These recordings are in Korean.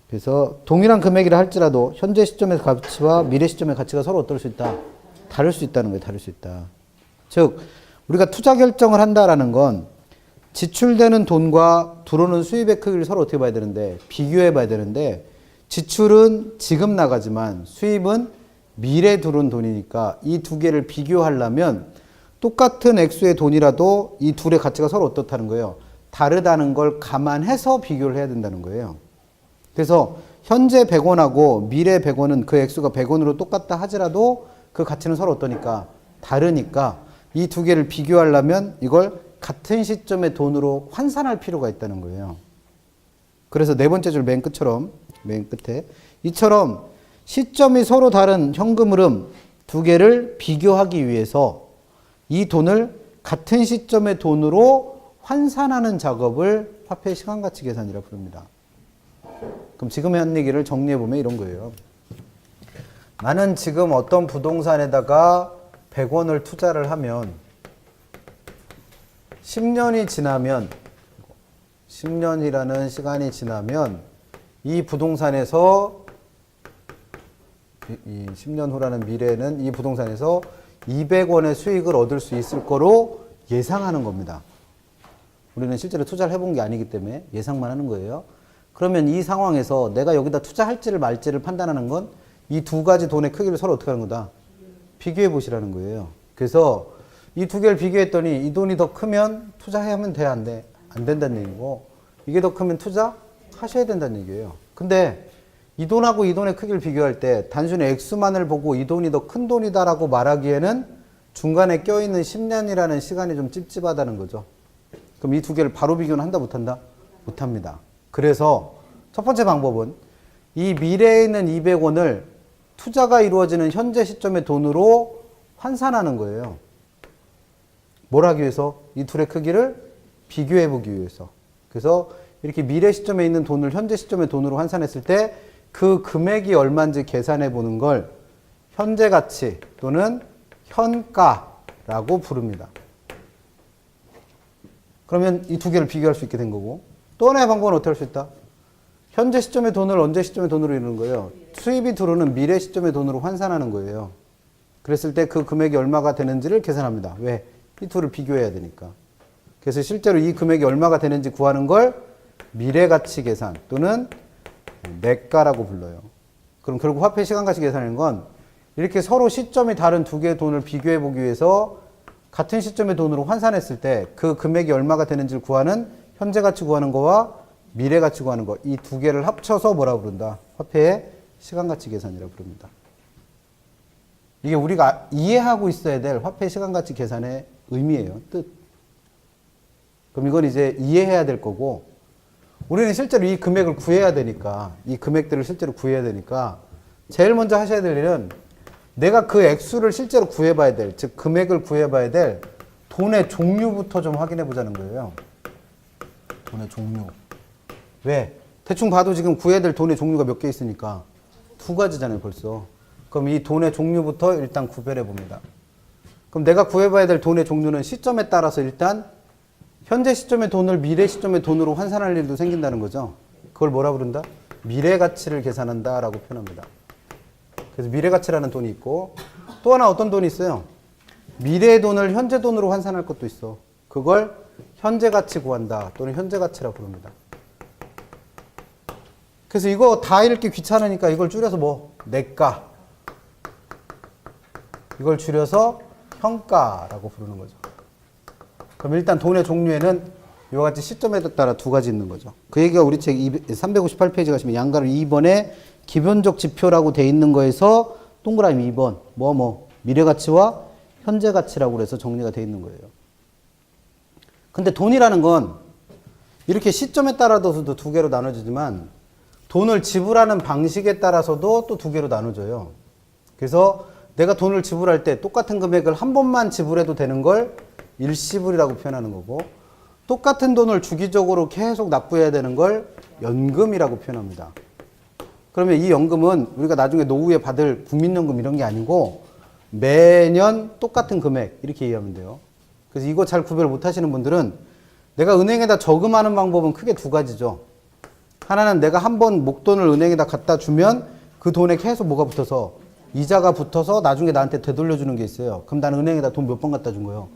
그래서 동일한 금액이라 할지라도 현재 시점의 가치와 미래 시점의 가치가 서로 어떨 수 있다? 다를 수 있다는 거예요. 다를 수 있다. 즉 우리가 투자 결정을 한다라는 건 지출되는 돈과 들어오는 수입의 크기를 서로 어떻게 봐야 되는데 비교해 봐야 되는데 지출은 지금 나가지만 수입은 미래 들어온 돈이니까 이 두 개를 비교하려면 똑같은 액수의 돈이라도 이 둘의 가치가 서로 어떻다는 거예요. 다르다는 걸 감안해서 비교를 해야 된다는 거예요. 그래서 현재 100원하고 미래 100원은 그 액수가 100원으로 똑같다 하더라도 그 가치는 서로 어떠니까 다르니까 이 두 개를 비교하려면 이걸 같은 시점의 돈으로 환산할 필요가 있다는 거예요. 그래서 네 번째 줄 맨 끝처럼 맨 끝에 이처럼 시점이 서로 다른 현금 흐름 두 개를 비교하기 위해서 이 돈을 같은 시점의 돈으로 환산하는 작업을 화폐 시간가치 계산이라 부릅니다. 그럼 지금 한 얘기를 정리해 보면 이런 거예요. 나는 지금 어떤 부동산에다가 100원을 투자를 하면 10년이 지나면 10년이라는 시간이 지나면 이 부동산에서 이 10년 후라는 미래에는 이 부동산에서 200원의 수익을 얻을 수 있을 거로 예상하는 겁니다. 우리는 실제로 투자를 해본 게 아니기 때문에 예상만 하는 거예요. 그러면 이 상황에서 내가 여기다 투자할지를 말지를 판단하는 건 이 두 가지 돈의 크기를 서로 어떻게 하는 거다? 비교해 보시라는 거예요. 그래서 이 두 개를 비교했더니 이 돈이 더 크면 투자해야 하면 돼? 안 돼? 안 된다는 얘기고 이게 더 크면 투자하셔야 된다는 얘기예요. 근데 이 돈하고 이 돈의 크기를 비교할 때 단순히 액수만을 보고 이 돈이 더 큰 돈이다라고 말하기에는 중간에 껴있는 10년이라는 시간이 좀 찝찝하다는 거죠. 그럼 이 두 개를 바로 비교는 한다 못한다? 못합니다. 그래서 첫 번째 방법은 이 미래에 있는 200원을 투자가 이루어지는 현재 시점의 돈으로 환산하는 거예요. 뭘 하기 위해서? 이 둘의 크기를 비교해 보기 위해서. 그래서 이렇게 미래 시점에 있는 돈을 현재 시점의 돈으로 환산했을 때 그 금액이 얼마인지 계산해 보는 걸 현재 가치 또는 현가라고 부릅니다. 그러면 이 두 개를 비교할 수 있게 된 거고 또 하나의 방법은 어떻게 할 수 있다? 현재 시점의 돈을 언제 시점의 돈으로 이루는 거예요? 수입이 들어오는 미래 시점의 돈으로 환산하는 거예요. 그랬을 때 그 금액이 얼마가 되는지를 계산합니다. 왜? 이 둘을 비교해야 되니까. 그래서 실제로 이 금액이 얼마가 되는지 구하는 걸 미래가치 계산 또는 매가라고 불러요. 그럼 결국 화폐 시간가치 계산인 건 이렇게 서로 시점이 다른 두 개의 돈을 비교해 보기 위해서 같은 시점의 돈으로 환산했을 때 그 금액이 얼마가 되는지를 구하는 현재 가치 구하는 거와 미래 가치 구하는 거 이 두 개를 합쳐서 뭐라고 부른다? 화폐의 시간가치 계산이라고 부릅니다. 이게 우리가 이해하고 있어야 될 화폐 시간가치 계산의 의미예요. 뜻. 그럼 이건 이제 이해해야 될 거고 우리는 실제로 이 금액을 구해야 되니까 이 금액들을 실제로 구해야 되니까 제일 먼저 하셔야 될 일은 내가 그 액수를 실제로 구해봐야 될, 즉 금액을 구해봐야 될 돈의 종류부터 좀 확인해 보자는 거예요. 돈의 종류. 왜? 대충 봐도 지금 구해야 될 돈의 종류가 몇 개 있으니까 두 가지잖아요 벌써. 그럼 이 돈의 종류부터 일단 구별해 봅니다. 그럼 내가 구해봐야 될 돈의 종류는 시점에 따라서 일단 현재 시점의 돈을 미래 시점의 돈으로 환산할 일도 생긴다는 거죠. 그걸 뭐라 부른다? 미래 가치를 계산한다 라고 표현합니다. 그래서 미래 가치라는 돈이 있고 또 하나 어떤 돈이 있어요? 미래의 돈을 현재 돈으로 환산할 것도 있어. 그걸 현재 가치 구한다 또는 현재 가치라고 부릅니다. 그래서 이거 다 읽기 귀찮으니까 이걸 줄여서 뭐? 내가. 이걸 줄여서 현가라고 부르는 거죠. 그럼 일단 돈의 종류에는 이와 같이 시점에 따라 두 가지 있는 거죠. 그 얘기가 우리 책 358페이지 가시면 양가로 2번에 기본적 지표라고 돼 있는 거에서 동그라미 2번 미래가치와 현재가치라고 그래서 정리가 돼 있는 거예요. 근데 돈이라는 건 이렇게 시점에 따라서도 두 개로 나눠지지만 돈을 지불하는 방식에 따라서도 또 두 개로 나눠져요. 그래서 내가 돈을 지불할 때 똑같은 금액을 한 번만 지불해도 되는 걸 일시불이라고 표현하는 거고 똑같은 돈을 주기적으로 계속 납부해야 되는 걸 연금이라고 표현합니다. 그러면 이 연금은 우리가 나중에 노후에 받을 국민연금 이런 게 아니고 매년 똑같은 금액 이렇게 이해하면 돼요. 그래서 이거 잘 구별 못 하시는 분들은 내가 은행에다 저금하는 방법은 크게 두 가지죠. 하나는 내가 한 번 목돈을 은행에다 갖다 주면 그 돈에 계속 뭐가 붙어서 이자가 붙어서 나중에 나한테 되돌려주는 게 있어요. 그럼 나는 은행에다 돈 몇 번 갖다 준 거예요?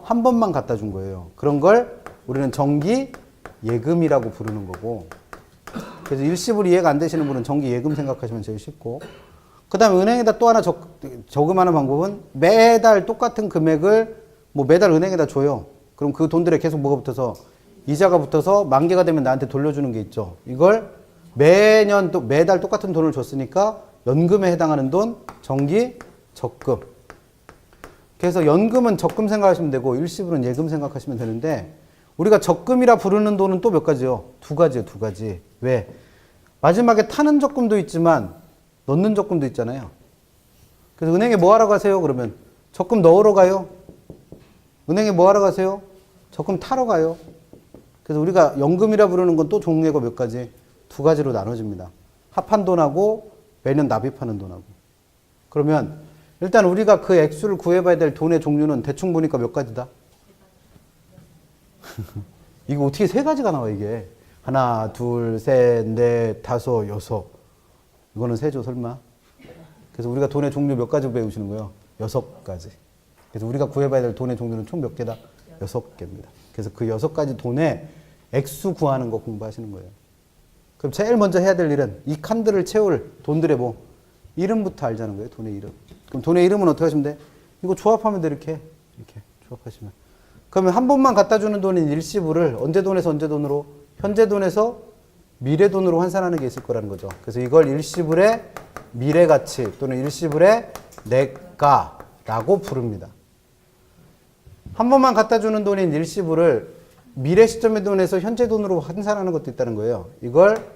한 번만 갖다 준 거예요. 그런 걸 우리는 정기 예금이라고 부르는 거고, 그래서 일시불 이해가 안 되시는 분은 정기 예금 생각하시면 제일 쉽고, 그 다음에 은행에다 또 하나 저금하는 방법은 매달 똑같은 금액을 뭐 매달 은행에다 줘요. 그럼 그 돈들에 계속 뭐가 붙어서 이자가 붙어서 만기가 되면 나한테 돌려주는 게 있죠. 이걸 매년 또 매달 똑같은 돈을 줬으니까 연금에 해당하는 돈, 정기 적금. 그래서 연금은 적금 생각하시면 되고 일시불은 예금 생각하시면 되는데, 우리가 적금이라 부르는 돈은 또 몇 가지요? 두 가지요, 두 가지. 왜? 마지막에 타는 적금도 있지만 넣는 적금도 있잖아요. 그래서 은행에 뭐 하러 가세요? 그러면 적금 넣으러 가요. 은행에 뭐 하러 가세요? 적금 타러 가요. 그래서 우리가 연금이라 부르는 건 또 종류가 몇 가지? 두 가지로 나눠집니다. 합한 돈하고 매년 납입하는 돈하고. 그러면 일단 우리가 그 액수를 구해봐야 될 돈의 종류는 대충 보니까 몇 가지다? 이거 어떻게 세 가지가 나와 이게? 하나, 둘, 셋, 넷, 다섯, 여섯. 이거는 세죠 설마? 그래서 우리가 돈의 종류 몇 가지 배우시는 거예요? 6가지. 그래서 우리가 구해봐야 될 돈의 종류는 총 몇 개다? 6개입니다. 그래서 그 6가지 돈의 액수 구하는 거 공부하시는 거예요. 그럼 제일 먼저 해야 될 일은 이 칸들을 채울 돈들의 뭐 이름부터 알자는 거예요. 돈의 이름. 그럼 돈의 이름은 어떻게 하시면 돼? 이거 조합하면 돼. 이렇게 조합하시면. 그러면 한 번만 갖다 주는 돈인 일시불을 언제 돈에서 언제 돈으로? 현재 돈에서 미래 돈으로 환산하는 게 있을 거라는 거죠. 그래서 이걸 일시불의 미래 가치 또는 일시불의 내가라고 부릅니다. 한 번만 갖다 주는 돈인 일시불을 미래 시점의 돈에서 현재 돈으로 환산하는 것도 있다는 거예요. 이걸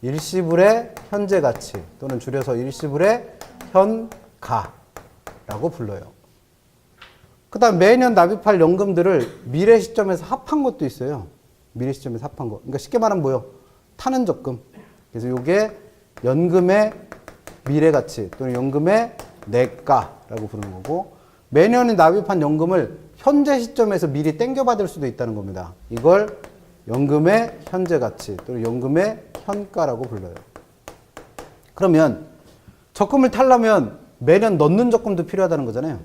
일시불의 현재 가치 또는 줄여서 일시불의 현가라고 불러요. 그 다음 매년 납입할 연금들을 미래 시점에서 합한 것도 있어요. 미래 시점에서 합한 거. 그러니까 쉽게 말하면 뭐예요? 타는 적금. 그래서 이게 연금의 미래 가치 또는 연금의 내가라고 부르는 거고, 매년 납입한 연금을 현재 시점에서 미리 땡겨받을 수도 있다는 겁니다. 이걸 연금의 현재 가치 또는 연금의 현가라고 불러요. 그러면 적금을 타려면 매년 넣는 적금도 필요하다는 거잖아요.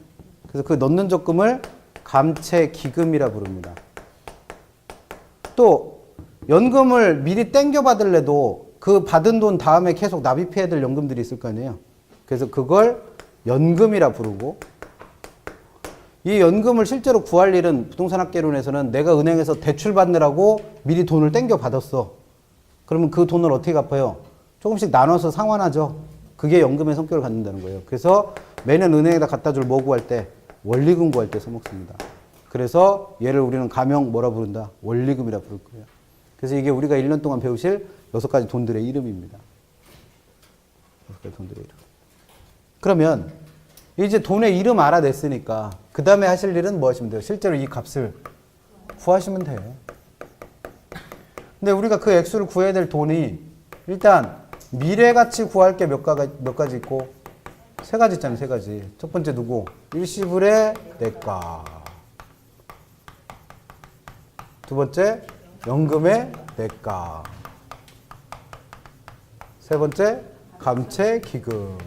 그래서 그 넣는 적금을 감채기금이라 부릅니다. 또 연금을 미리 땡겨받을래도 그 받은 돈 다음에 계속 납입해야 될 연금들이 있을 거 아니에요. 그래서 그걸 연금이라 부르고, 이 연금을 실제로 구할 일은 부동산학개론에서는 내가 은행에서 대출 받느라고 미리 돈을 땡겨 받았어. 그러면 그 돈을 어떻게 갚아요? 조금씩 나눠서 상환하죠. 그게 연금의 성격을 갖는다는 거예요. 그래서 매년 은행에다 갖다 줄 뭐 구할 때? 원리금 구할 때 써먹습니다. 그래서 얘를 우리는 가명 뭐라 부른다? 원리금이라 부를 거예요. 그래서 이게 우리가 1년 동안 배우실 6가지 돈들의 이름입니다. 6가지 돈들의 이름. 그러면 이제 돈의 이름 알아냈으니까 그 다음에 하실 일은 뭐 하시면 돼요? 실제로 이 값을 구하시면 돼요. 근데 우리가 그 액수를 구해야 될 돈이 일단 미래가치 구할 게 몇 가지 있고, 3가지 있잖아요. 3가지. 첫 번째 누구? 일시불의 내가. 두 번째 연금의 내가. 세 번째 감채기금.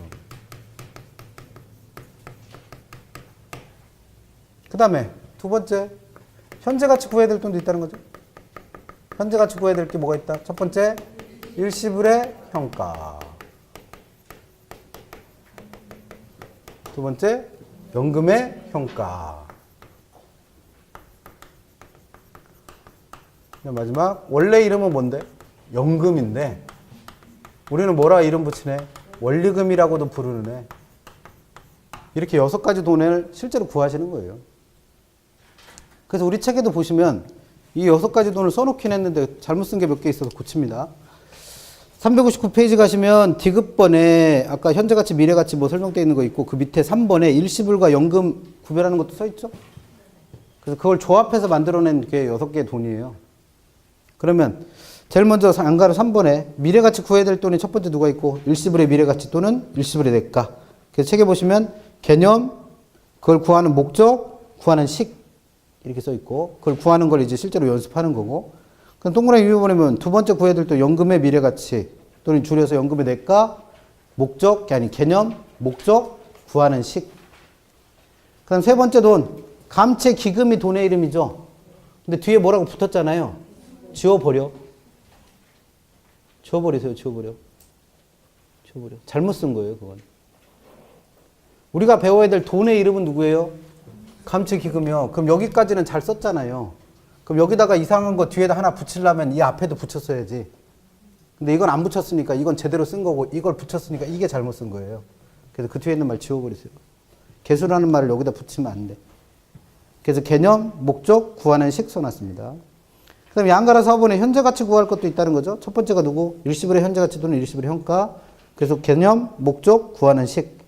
그 다음에 두 번째 현재 가치 구해야 될 돈도 있다는 거죠. 현재 가치 구해야 될 게 뭐가 있다? 첫 번째 일시불의 현가. 두 번째 연금의 현가. 마지막 원래 이름은 뭔데? 연금인데 우리는 뭐라 이름 붙이네? 원리금이라고도 부르는 애. 이렇게 6가지 돈을 실제로 구하시는 거예요. 그래서 우리 책에도 보시면 이 6가지 돈을 써놓긴 했는데 잘못 쓴 게 몇 개 있어서 고칩니다. 359페이지 가시면 디귿번에 아까 현재가치 미래가치 뭐 설명되어 있는 거 있고, 그 밑에 3번에 일시불과 연금 구별하는 것도 써있죠. 그래서 그걸 조합해서 만들어낸 게 6개의 돈이에요. 그러면 제일 먼저 안가로 3번에 미래가치 구해야 될 돈이 첫 번째 누가 있고, 일시불의 미래가치 또는 일시불의 내가. 그래서 책에 보시면 개념, 그걸 구하는 목적, 구하는 식 이렇게 써 있고, 그걸 구하는 걸 이제 실제로 연습하는 거고, 그 그럼 동그라미 위에 보내면 두 번째 구해야 될 또 연금의 미래가치 또는 줄여서 연금의 내가, 목적, 아니 개념, 목적, 구하는 식. 그다음 세 번째 돈, 감채 기금이 돈의 이름이죠. 근데 뒤에 뭐라고 붙었잖아요. 지워버려. 지워버리세요. 지워버려. 지워버려. 잘못 쓴 거예요. 그건. 우리가 배워야 될 돈의 이름은 누구예요? 감채 기금이요. 그럼 여기까지는 잘 썼잖아요. 그럼 여기다가 이상한 거 뒤에다 하나 붙이려면 이 앞에도 붙였어야지. 근데 이건 안 붙였으니까 이건 제대로 쓴 거고 이걸 붙였으니까 이게 잘못 쓴 거예요. 그래서 그 뒤에 있는 말 지워버리세요. 개수라는 말을 여기다 붙이면 안 돼. 그래서 개념, 목적, 구하는 식 써놨습니다. 그 다음에 양가라 사본에 현재 가치 구할 것도 있다는 거죠. 첫 번째가 누구? 일시불의 현재 가치 또는 일시불의 현가. 그래서 개념, 목적, 구하는 식.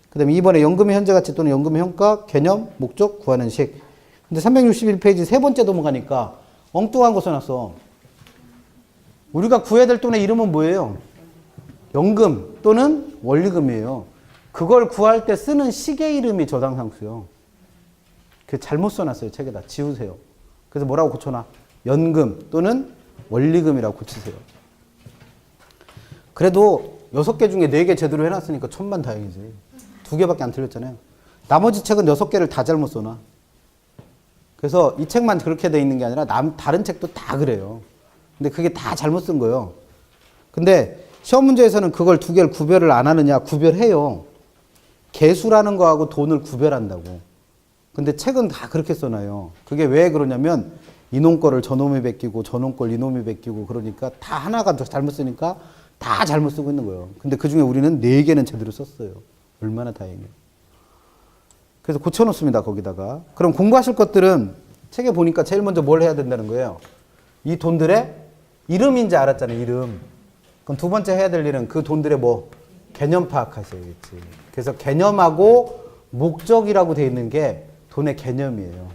그 다음에 2번에 연금의 현재 가치 또는 연금의 현가, 개념, 목적, 구하는 식. 근데 361페이지 세 번째 넘어가니까 엉뚱한 거 써놨어. 우리가 구해야 될 돈의 이름은 뭐예요? 연금 또는 원리금이에요. 그걸 구할 때 쓰는 식의 이름이 저당상수요. 그 잘못 써놨어요. 책에다. 지우세요. 그래서 뭐라고 고쳐놔? 연금 또는 원리금이라고 고치세요. 그래도 6개 중에 4개 제대로 해놨으니까 천만다행이지. 2개밖에 안 틀렸잖아요. 나머지 책은 6개를 다 잘못 써놔. 그래서 이 책만 그렇게 돼 있는 게 아니라 다른 책도 다 그래요. 근데 그게 다 잘못 쓴 거예요. 근데 시험 문제에서는 그걸 2개를 구별을 안 하느냐? 구별해요. 개수라는 거하고 돈을 구별한다고. 근데 책은 다 그렇게 써놔요. 그게 왜 그러냐면 이놈 거를 저놈이 베끼고 저놈 걸 이놈이 베끼고 그러니까 다 하나가 잘못 쓰니까 다 잘못 쓰고 있는 거예요. 근데 그중에 우리는 4개는 제대로 썼어요. 얼마나 다행이에요. 그래서 고쳐놓습니다. 거기다가. 그럼 공부하실 것들은 책에 보니까 제일 먼저 뭘 해야 된다는 거예요. 이 돈들의 이름인지 알았잖아요. 이름. 그럼 두 번째 해야 될 일은 그 돈들의 뭐 개념 파악하셔야겠지. 그래서 개념하고 목적이라고 돼 있는 게 돈의 개념이에요.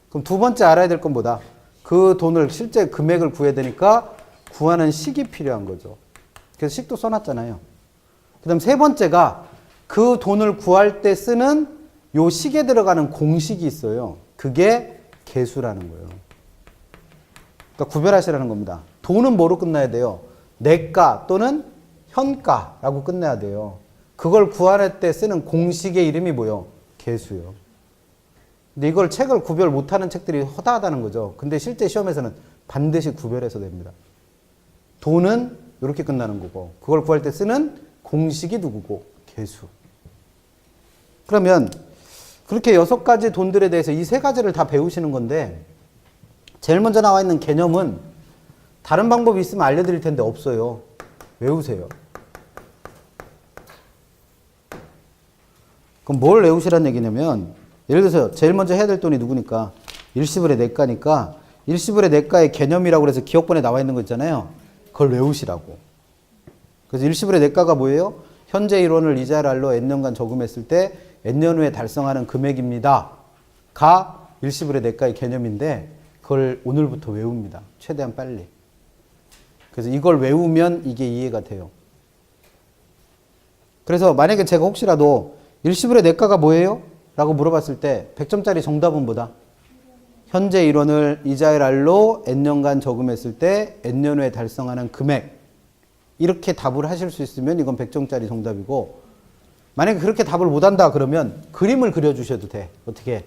그럼 두 번째 알아야 될 건 뭐다? 그 돈을 실제 금액을 구해야 되니까 구하는 식이 필요한 거죠. 그래서 식도 써놨잖아요. 그 다음 세 번째가 그 돈을 구할 때 쓰는 요 식에 들어가는 공식이 있어요. 그게 개수라는 거예요. 그러니까 구별하시라는 겁니다. 돈은 뭐로 끝나야 돼요? 내가 또는 현가라고 끝내야 돼요. 그걸 구할 때 쓰는 공식의 이름이 뭐예요? 개수요. 근데 이걸 책을 구별 못하는 책들이 허다하다는 거죠. 근데 실제 시험에서는 반드시 구별해서 됩니다. 돈은 이렇게 끝나는 거고 그걸 구할 때 쓰는 공식이 누구고? 개수. 그러면 그렇게 6가지 돈들에 대해서 이 3가지를 다 배우시는 건데 제일 먼저 나와 있는 개념은 다른 방법이 있으면 알려드릴 텐데 없어요. 외우세요. 그럼 뭘 외우시라는 얘기냐면 예를 들어서 제일 먼저 해야 될 돈이 누구니까? 일시불의 내가니까 일시불의 내가의 개념이라고 해서 기억본에 나와 있는 거 있잖아요. 그걸 외우시라고. 그래서 일시불의 내가가 뭐예요? 현재 1원을 이자를 알로 n년간 저금했을 때 n년 후에 달성하는 금액입니다. 가 일시불의 내가의 개념인데 그걸 오늘부터 외웁니다. 최대한 빨리. 그래서 이걸 외우면 이게 이해가 돼요. 그래서 만약에 제가 혹시라도 일시불의 내가가 뭐예요? 라고 물어봤을 때 100점짜리 정답은 뭐다? 현재 1원을 이자율 R로 n년간 저금했을 때 n년 후에 달성하는 금액. 이렇게 답을 하실 수 있으면 이건 100점짜리 정답이고 만약에 그렇게 답을 못한다 그러면 그림을 그려주셔도 돼. 어떻게?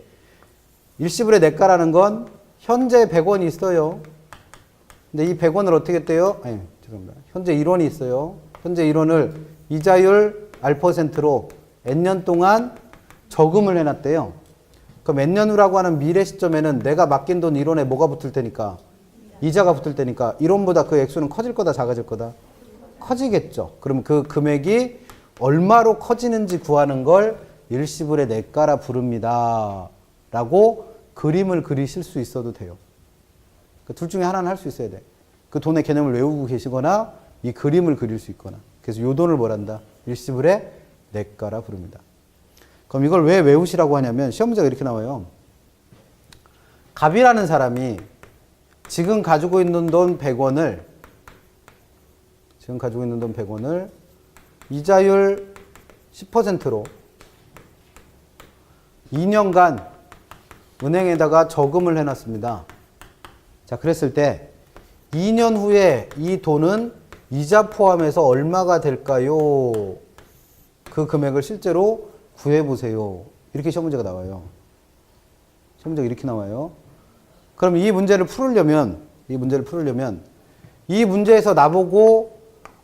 일시불의 내가라는 건 현재 100원이 있어요. 근데 이 100원을 어떻게 떼요? 아니, 죄송합니다. 현재 1원이 있어요. 현재 1원을 이자율 R%로 n년 동안 저금을 해놨대요. 그럼 n년 후라고 하는 미래 시점에는 내가 맡긴 돈 1원에 뭐가 붙을 테니까? 이자가 붙을 테니까 1원보다 그 액수는 커질 거다 작아질 거다? 커지겠죠. 그럼 그 금액이 얼마로 커지는지 구하는 걸 일시불의 내가라 부릅니다. 라고 그림을 그리실 수 있어도 돼요. 그 둘 중에 하나는 할 수 있어야 돼. 그 돈의 개념을 외우고 계시거나 이 그림을 그릴 수 있거나. 그래서 요 돈을 뭐란다? 일시불의 내가라 부릅니다. 그럼 이걸 왜 외우시라고 하냐면 시험 문제가 이렇게 나와요. 갑이라는 사람이 지금 가지고 있는 돈 100원을 이자율 10%로 2년간 은행에다가 저금을 해놨습니다. 자, 그랬을 때 2년 후에 이 돈은 이자 포함해서 얼마가 될까요? 그 금액을 실제로 구해보세요. 이렇게 시험 문제가 나와요. 시험 문제가 이렇게 나와요. 그럼 이 문제를 풀으려면 이 문제에서 나보고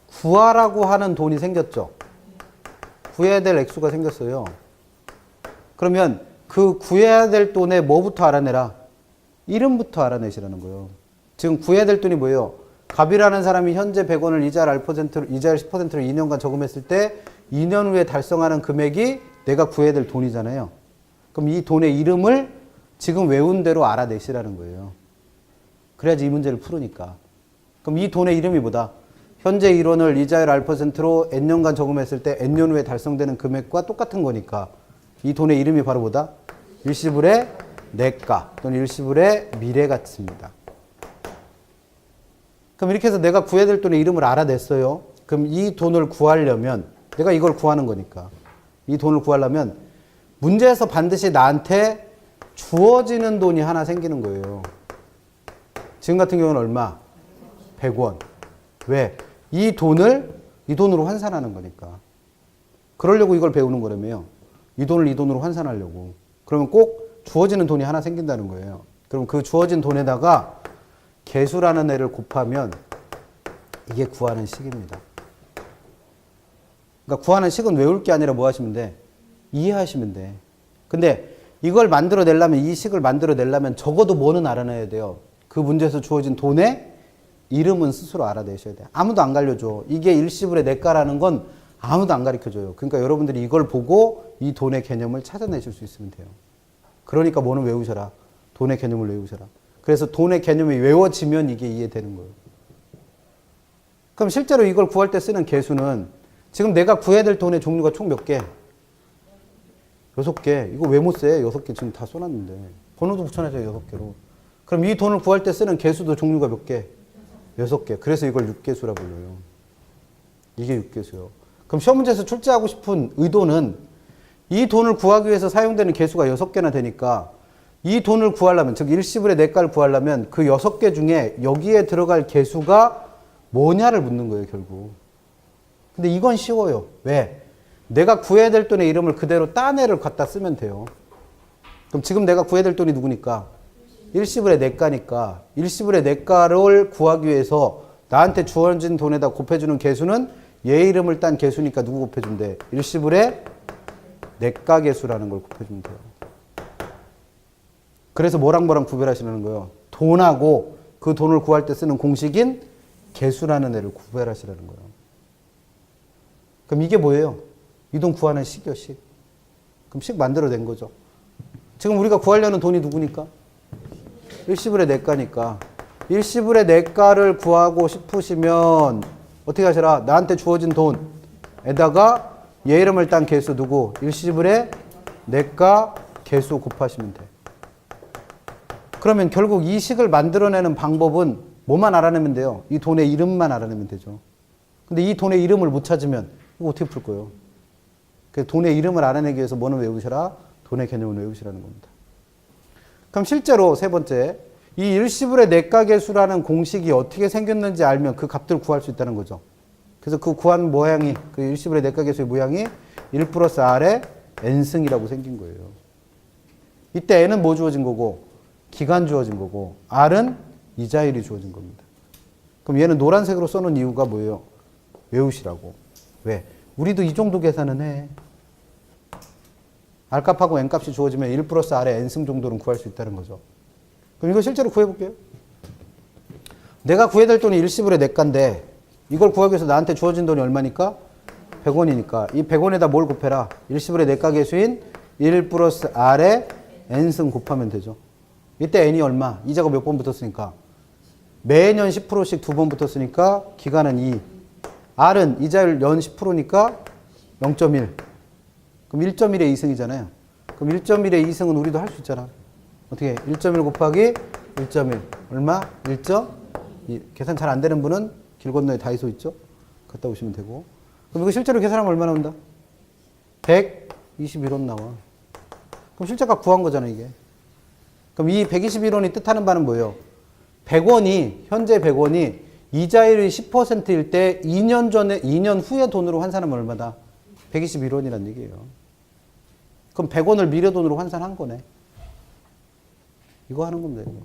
구하라고 하는 돈이 생겼죠. 구해야 될 액수가 생겼어요. 그러면 그 구해야 될 돈의 뭐부터 알아내라? 이름부터 알아내시라는 거예요. 지금 구해야 될 돈이 뭐예요? 갑이라는 사람이 현재 100원을 이자를 10%로 2년간 저금했을 때 2년 후에 달성하는 금액이 내가 구해야 될 돈이잖아요. 그럼 이 돈의 이름을 지금 외운 대로 알아내시라는 거예요. 그래야지 이 문제를 풀으니까. 그럼 이 돈의 이름이 뭐다? 현재 1원을 이자율 알퍼센트로 N년간 저금했을 때 N년 후에 달성되는 금액과 똑같은 거니까 이 돈의 이름이 바로 뭐다? 일시불의 내가 또는 일시불의 미래가치입니다. 그럼 이렇게 해서 내가 구해야 될 돈의 이름을 알아냈어요. 그럼 이 돈을 구하려면 내가 이걸 구하는 거니까 이 돈을 구하려면 문제에서 반드시 나한테 주어지는 돈이 하나 생기는 거예요. 지금 같은 경우는 얼마? 100원. 왜? 이 돈으로 환산하는 거니까. 그러려고 이걸 배우는 거라며요. 이 돈을 이 돈으로 환산하려고. 그러면 꼭 주어지는 돈이 하나 생긴다는 거예요. 그럼 그 주어진 돈에다가 개수라는 애를 곱하면 이게 구하는 식입니다. 그러니까 구하는 식은 외울 게 아니라 뭐 하시면 돼? 이해하시면 돼. 근데 이걸 만들어내려면, 이 식을 만들어내려면 적어도 뭐는 알아내야 돼요? 그 문제에서 주어진 돈의 이름은 스스로 알아내셔야 돼요. 아무도 안 가르쳐줘. 이게 일시불의 내가라는 건 아무도 안 가르쳐줘요. 그러니까 여러분들이 이걸 보고 이 돈의 개념을 찾아내실 수 있으면 돼요. 그러니까 뭐는 외우셔라. 돈의 개념을 외우셔라. 그래서 돈의 개념이 외워지면 이게 이해되는 거예요. 그럼 실제로 이걸 구할 때 쓰는 개수는 지금 내가 구해야 될 돈의 종류가 총 몇 개? 6개. 이거 왜 못 세? 6개 지금 다 써놨는데. 번호도 붙여놨어요, 6개로. 그럼 이 돈을 구할 때 쓰는 개수도 종류가 몇 개? 6개. 그래서 이걸 6개수라 불러요. 이게 6개수요. 그럼 시험 문제에서 출제하고 싶은 의도는 이 돈을 구하기 위해서 사용되는 개수가 6개나 되니까 이 돈을 구하려면, 즉 일시불의 내가를 구하려면 그 6개 중에 여기에 들어갈 개수가 뭐냐를 묻는 거예요, 결국. 근데 이건 쉬워요. 왜? 내가 구해야 될 돈의 이름을 그대로 딴 애를 갖다 쓰면 돼요. 그럼 지금 내가 구해야 될 돈이 누구니까? 일시불의 내가니까 일시불의 내가를 구하기 위해서 나한테 주어진 돈에다 곱해주는 개수는 얘 이름을 딴 개수니까 누구 곱해준대? 일시불의 내가 개수라는 걸 곱해주면 돼요. 그래서 뭐랑 구별하시라는 거예요? 돈하고 그 돈을 구할 때 쓰는 공식인 개수라는 애를 구별하시라는 거예요. 그럼 이게 뭐예요? 이 돈 구하는 식이요, 식. 그럼 식 만들어낸 거죠. 지금 우리가 구하려는 돈이 누구니까? 일시불의 내가니까. 일시불의 내가를 구하고 싶으시면 어떻게 하시라? 나한테 주어진 돈에다가 얘 이름을 딴 개수 누구? 일시불의 내가 개수 곱하시면 돼. 그러면 결국 이 식을 만들어내는 방법은 뭐만 알아내면 돼요? 이 돈의 이름만 알아내면 되죠. 근데 이 돈의 이름을 못 찾으면 이거 어떻게 풀 거예요? 그 돈의 이름을 알아내기 위해서 뭐는 외우시라? 돈의 개념을 외우시라는 겁니다. 그럼 실제로 세 번째, 이 일시불의 내가계수라는 공식이 어떻게 생겼는지 알면 그 값들을 구할 수 있다는 거죠. 그래서 그 구한 모양이, 그 일시불의 내가계수의 모양이 1 플러스 R의 N승이라고 생긴 거예요. 이때 N은 뭐 주어진 거고? 기간 주어진 거고, R은 이자율이 주어진 겁니다. 그럼 얘는 노란색으로 써놓은 이유가 뭐예요? 외우시라고. 왜? 우리도 이 정도 계산은 해. R값하고 N값이 주어지면 1 플러스 R의 N승 정도는 구할 수 있다는 거죠. 그럼 이거 실제로 구해볼게요. 내가 구해야 될 돈이 일시불의 내가인데 이걸 구하기 위해서 나한테 주어진 돈이 얼마니까? 100원이니까 이 100원에다 뭘 곱해라? 일시불의 내가 계수인 1 플러스 R의 N승 곱하면 되죠. 이때 N이 얼마? 이자가 몇 번 붙었으니까? 매년 10%씩 2번 붙었으니까 기간은 2. R은 이자율 연 10%니까 0.1. 그럼 1.1의 2승이잖아요. 그럼 1.1의 2승은 우리도 할 수 있잖아. 어떻게? 1.1 곱하기 1.1. 얼마? 1.2. 계산 잘 안 되는 분은 길 건너에 다이소 있죠? 갔다 오시면 되고. 그럼 이거 실제로 계산하면 얼마 나온다? 121원 나와. 그럼 실제값 구한 거잖아, 이게. 그럼 이 121원이 뜻하는 바는 뭐예요? 100원이, 현재 100원이 이자율이 10%일 때 2년 후에 돈으로 환산하면 얼마다? 121원이란 얘기예요. 그럼 100원을 미래돈으로 환산한 거네. 이거 하는 겁니다. 이거.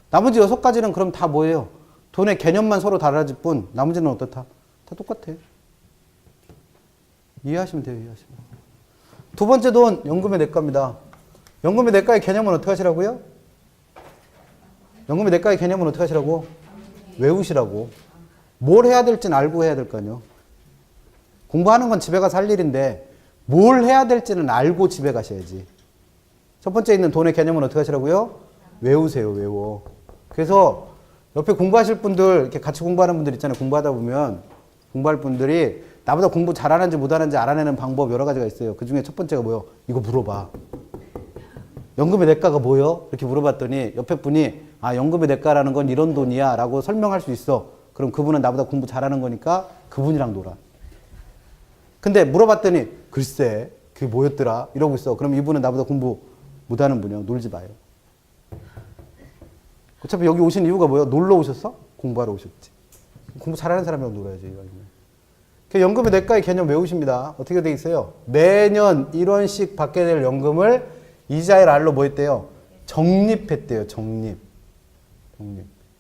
나머지 6가지는 그럼 다 뭐예요? 돈의 개념만 서로 달라질 뿐 나머지는 어떻다? 다 똑같아. 이해하시면 돼요. 이해하시면. 두 번째 돈, 연금의 내과입니다. 연금의 내과의 개념은 어떻게 하시라고요? 연금의 내과의 개념은 어떻게 하시라고? 외우시라고. 뭘 해야 될지는 알고 해야 될 거 아니에요. 공부하는 건 집에 가서 할 일인데 뭘 해야 될지는 알고 집에 가셔야지. 첫 번째 있는 돈의 개념은 어떻게 하시라고요? 외우세요. 외워. 그래서 옆에 공부하실 분들, 이렇게 같이 공부하는 분들 있잖아요. 공부하다 보면 공부할 분들이 나보다 공부 잘하는지 못하는지 알아내는 방법 여러 가지가 있어요. 그 중에 첫 번째가 뭐예요? 이거 물어봐. 연금의 대가가 뭐요? 이렇게 물어봤더니 옆에 분이 아, 연금의 대가라는 건 이런 돈이야 라고 설명할 수 있어. 그럼 그분은 나보다 공부 잘하는 거니까 그분이랑 놀아. 근데 물어봤더니 글쎄 그게 뭐였더라 이러고 있어. 그럼 이분은 나보다 공부 못하는 분이요. 놀지 마요. 어차피 여기 오신 이유가 뭐예요? 놀러 오셨어? 공부하러 오셨지. 공부 잘하는 사람이랑 놀아야지. 연금의 대가의 개념 외우십니다. 어떻게 돼 있어요? 매년 1원씩 받게 될 연금을 이자율 R로 뭐 했대요? 적립했대요. 적립.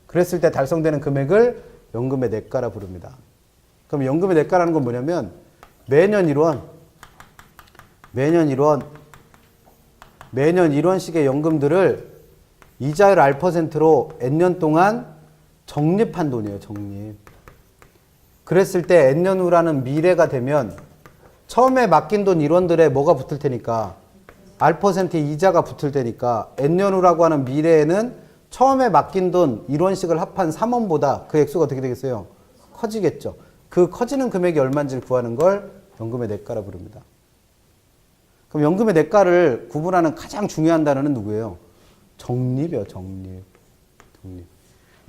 그랬을 때 달성되는 금액을 연금의 대가라 부릅니다. 그럼 연금의 대가라는 건 뭐냐면 매년 1원씩의 연금들을 이자율 R%로 N년 동안 적립한 돈이에요. 적립. 그랬을 때 N년 후라는 미래가 되면 처음에 맡긴 돈 1원들에 뭐가 붙을 테니까 R%의 이자가 붙을 테니까 N년 후라고 하는 미래에는 처음에 맡긴 돈 1원씩을 합한 3원보다 그 액수가 어떻게 되겠어요? 커지겠죠. 그 커지는 금액이 얼마인지를 구하는 걸 연금의 내과라 부릅니다. 그럼 연금의 내과를 구분하는 가장 중요한 단어는 누구예요? 적립이요. 적립.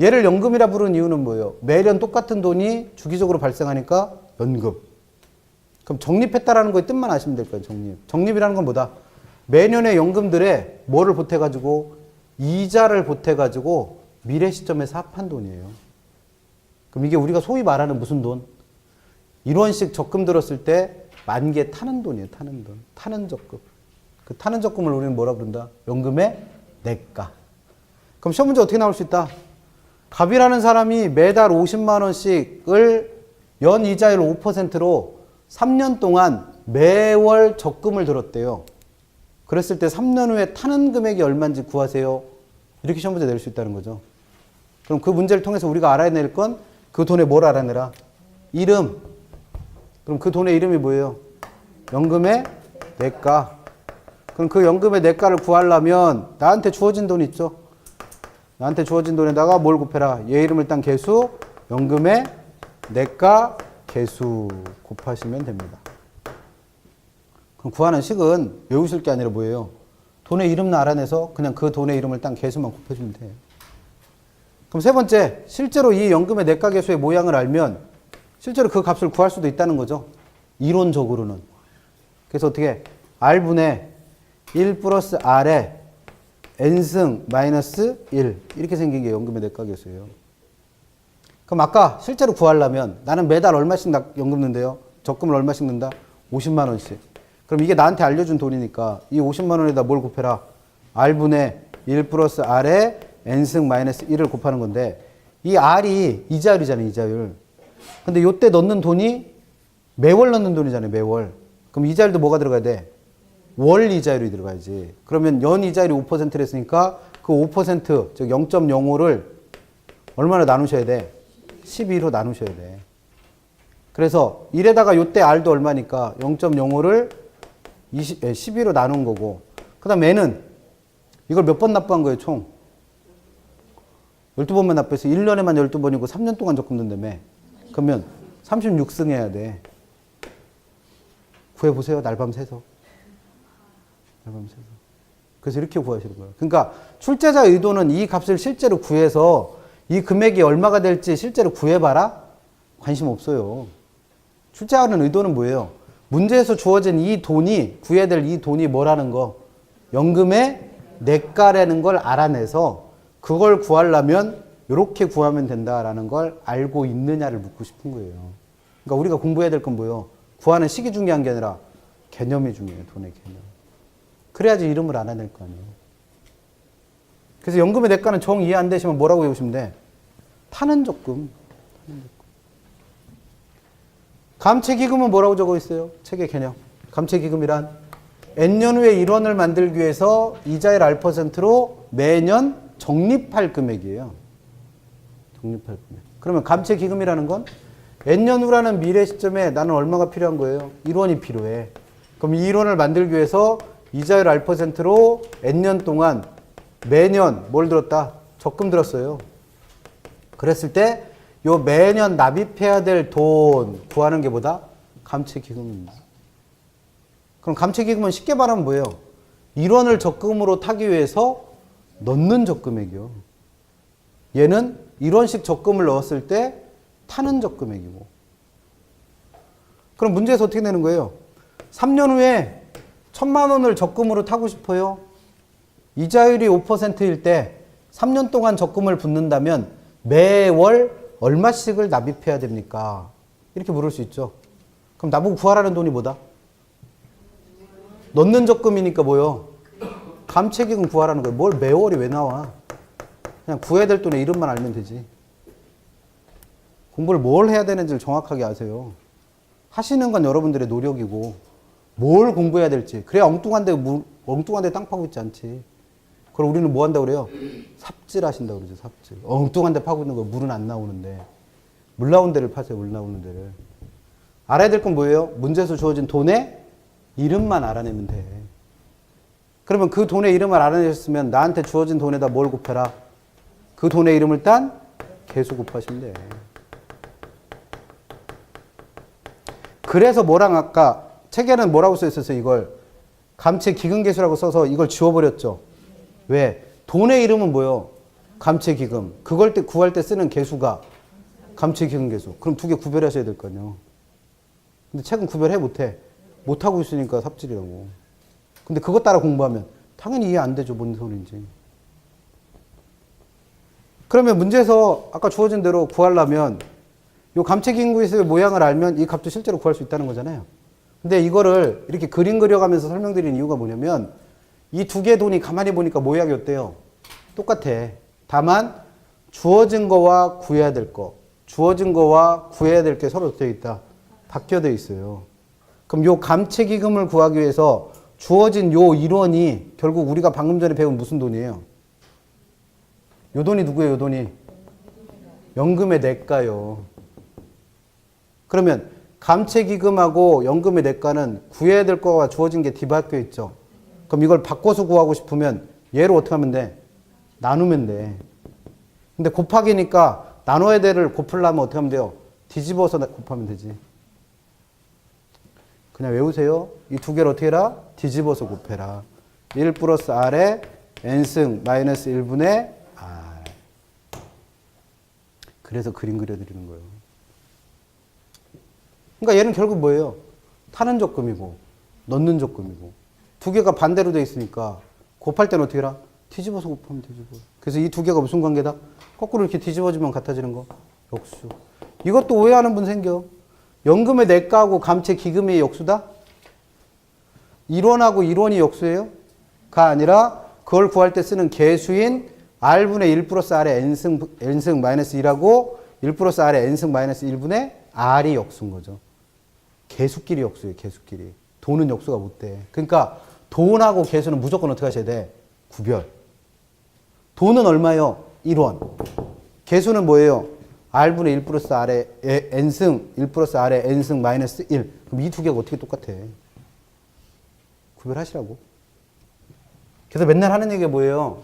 얘를 연금이라 부르는 이유는 뭐예요? 매년 똑같은 돈이 주기적으로 발생하니까 연금. 그럼 적립했다라는 거의 뜻만 아시면 될 거예요. 적립. 적립이라는 건 뭐다? 매년의 연금들에 뭐를 보태가지고 이자를 보태가지고 미래 시점에서 합한 돈이에요. 그럼 이게 우리가 소위 말하는 무슨 돈? 1원씩 적금 들었을 때 만개 타는 돈이에요. 타는 돈. 타는 적금. 그 타는 적금을 우리는 뭐라 부른다? 연금의 내과. 그럼 시험 문제 어떻게 나올 수 있다? 갑이라는 사람이 매달 50만 원씩을 연 이자율 5%로 3년 동안 매월 적금을 들었대요. 그랬을 때 3년 후에 타는 금액이 얼마인지 구하세요. 이렇게 시험 문제 낼 수 있다는 거죠. 그럼 그 문제를 통해서 우리가 알아낼 건 그 돈의 뭘 알아내라? 이름. 그럼 그 돈의 이름이 뭐예요? 연금의 내과. 그럼 그 연금의 내과를 구하려면 나한테 주어진 돈 있죠? 나한테 주어진 돈에다가 뭘 곱해라? 얘 이름을 딴 개수, 연금의 내과 개수 곱하시면 됩니다. 그럼 구하는 식은 외우실 게 아니라 뭐예요? 돈의 이름을 알아내서 그냥 그 돈의 이름을 딴 개수만 곱해주면 돼요. 그럼 세 번째, 실제로 이 연금의 내과 개수의 모양을 알면 실제로 그 값을 구할 수도 있다는 거죠. 이론적으로는. 그래서 어떻게 R분의 1 플러스 R에 N승 마이너스 1 이렇게 생긴 게 연금의 내과 개수예요. 그럼 아까 실제로 구하려면 나는 매달 얼마씩 연금 넣는데요? 적금을 얼마씩 넣는다? 50만 원씩. 그럼 이게 나한테 알려준 돈이니까 이 50만 원에다 뭘 곱해라? R분의 1 플러스 R에 N승 마이너스 1을 곱하는 건데 이 R이 이자율이잖아요. 이자율. 근데 요때 넣는 돈이 매월 넣는 돈이잖아요. 매월. 그럼 이자율도 뭐가 들어가야 돼? 월 이자율이 들어가야지. 그러면 연 이자율이 5%를 했으니까 그 5%, 즉 0.05를 얼마나 나누셔야 돼? 12로 나누셔야 돼. 그래서 1에다가 요때 R도 얼마니까 0.05를 12로 나눈 거고 그 다음 N은 이걸 몇 번 납부한 거예요? 총 12번만 납부해서 1년에만 12번이고 3년 동안 적금 든다며. 그러면 36승 해야 돼. 구해보세요. 날밤 새서. 그래서 이렇게 구하시는 거예요. 그러니까 출제자 의도는 이 값을 실제로 구해서 이 금액이 얼마가 될지 실제로 구해봐라? 관심 없어요. 출제하는 의도는 뭐예요? 문제에서 주어진 이 돈이, 구해야 될 이 돈이 뭐라는 거? 연금의 내과라는 걸 알아내서 그걸 구하려면 이렇게 구하면 된다라는 걸 알고 있느냐를 묻고 싶은 거예요. 그러니까 우리가 공부해야 될 건 뭐예요? 구하는 시기 중요한 게 아니라 개념이 중요해요. 돈의 개념. 그래야지 이름을 알아낼 거 아니에요. 그래서 연금의 대가는 정 이해 안 되시면 뭐라고 외우시면 돼? 타는 적금. 감채기금은 뭐라고 적어 있어요? 책의 개념. 감채기금이란 N년 후에 1원을 만들기 위해서 이자율 R%로 매년 적립할 금액이에요. 적립할 금액. 그러면 감채기금이라는 건 N년 후라는 미래 시점에 나는 얼마가 필요한 거예요? 1원이 필요해. 그럼 이 1원을 만들기 위해서 이자율 R%로 N년 동안 매년 뭘 들었다? 적금 들었어요. 그랬을 때 요 매년 납입해야 될 돈 구하는 게 뭐다? 감채기금입니다. 그럼 감채기금은 쉽게 말하면 뭐예요? 1원을 적금으로 타기 위해서 넣는 적금액이요. 얘는 1원씩 적금을 넣었을 때 타는 적금액이고. 그럼 문제에서 어떻게 내는 거예요? 3년 후에 1,000만 원을 적금으로 타고 싶어요. 이자율이 5%일 때 3년 동안 적금을 붓는다면 매월 얼마씩을 납입해야 됩니까? 이렇게 물을 수 있죠. 그럼 나보고 구하라는 돈이 뭐다? 넣는 적금이니까 뭐요? 감채기금 구하라는 거예요. 뭘 매월이 왜 나와? 그냥 구해야 될 돈의 이름만 알면 되지. 공부를 뭘 해야 되는지를 정확하게 아세요. 하시는 건 여러분들의 노력이고 뭘 공부해야 될지. 그래야 엉뚱한 데 땅 파고 있지 않지. 그럼 우리는 뭐 한다고 그래요? 삽질 하신다고 그러죠. 삽질. 엉뚱한 데 파고 있는 거 물은 안 나오는데. 물 나오는 데를 파세요. 물 나오는 데를. 알아야 될 건 뭐예요? 문제에서 주어진 돈의 이름만 알아내면 돼. 그러면 그 돈의 이름을 알아내셨으면 나한테 주어진 돈에다 뭘 곱해라? 그 돈의 이름을 딴 개수 곱하시면 돼. 그래서 뭐랑 아까 책에는 뭐라고 써 있었어요? 이걸 감채기금계수라고 써서 이걸 지워버렸죠. 왜? 돈의 이름은 뭐예요? 감채기금. 그걸 구할 때 쓰는 개수가 감채기금계수. 그럼 두 개 구별하셔야 될 거 아니에요. 근데 책은 구별해 못해. 못하고 있으니까 삽질이라고. 근데 그것 따라 공부하면 당연히 이해 안 되죠. 뭔 소리인지. 그러면 문제에서 아까 주어진 대로 구하려면 이 감채기금계수의 모양을 알면 이 값도 실제로 구할 수 있다는 거잖아요. 근데 이거를 이렇게 그림 그려가면서 설명드리는 이유가 뭐냐면 이 두 개의 돈이 가만히 보니까 모양이 어때요? 똑같아. 다만 주어진 거와 구해야 될 거, 주어진 거와 구해야 될 게 서로 어떻게 있다? 바뀌어 돼 있어요. 그럼 요 감채기금을 구하기 위해서 주어진 요 1원이 결국 우리가 방금 전에 배운 무슨 돈이에요? 요 돈이 누구예요? 요 돈이? 연금의 내가요. 그러면 감채기금하고 연금의 내가는 구해야 될 거가 주어진 게 뒤바뀌어 있죠. 그럼 이걸 바꿔서 구하고 싶으면 얘를 어떻게 하면 돼? 나누면 돼. 근데 곱하기니까 나눠야 될을 곱하려면 어떻게 하면 돼요? 뒤집어서 곱하면 되지. 그냥 외우세요. 이 두 개를 어떻게 해라? 뒤집어서 곱해라. 1 플러스 R에 N승 마이너스 1분의 R. 그래서 그림 그려드리는 거예요. 그러니까 얘는 결국 뭐예요? 타는 적금이고 넣는 적금이고 두 개가 반대로 돼 있으니까 곱할 때는 어떻게 해라? 뒤집어서 곱하면 되지. 그래서 이 두 개가 무슨 관계다? 거꾸로 이렇게 뒤집어지면 같아지는 거. 역수. 이것도 오해하는 분 생겨. 연금의 내가하고 감채기금이 역수다? 1원하고 1원이 역수예요? 가 아니라 그걸 구할 때 쓰는 개수인 R분의 1 플러스 R의 N승 마이너스 1하고 1 플러스 R의 N승 마이너스 1분의 R이 역수인 거죠. 개수끼리 역수예요. 개수끼리. 돈은 역수가 못 돼. 그러니까 돈하고 개수는 무조건 어떻게 하셔야 돼? 구별. 돈은 얼마요? 1원. 개수는 뭐예요? R분의 1 플러스 R의 N승, 1 플러스 R의 N승 마이너스 1. 그럼 이 두 개가 어떻게 똑같아? 구별하시라고. 그래서 맨날 하는 얘기가 뭐예요?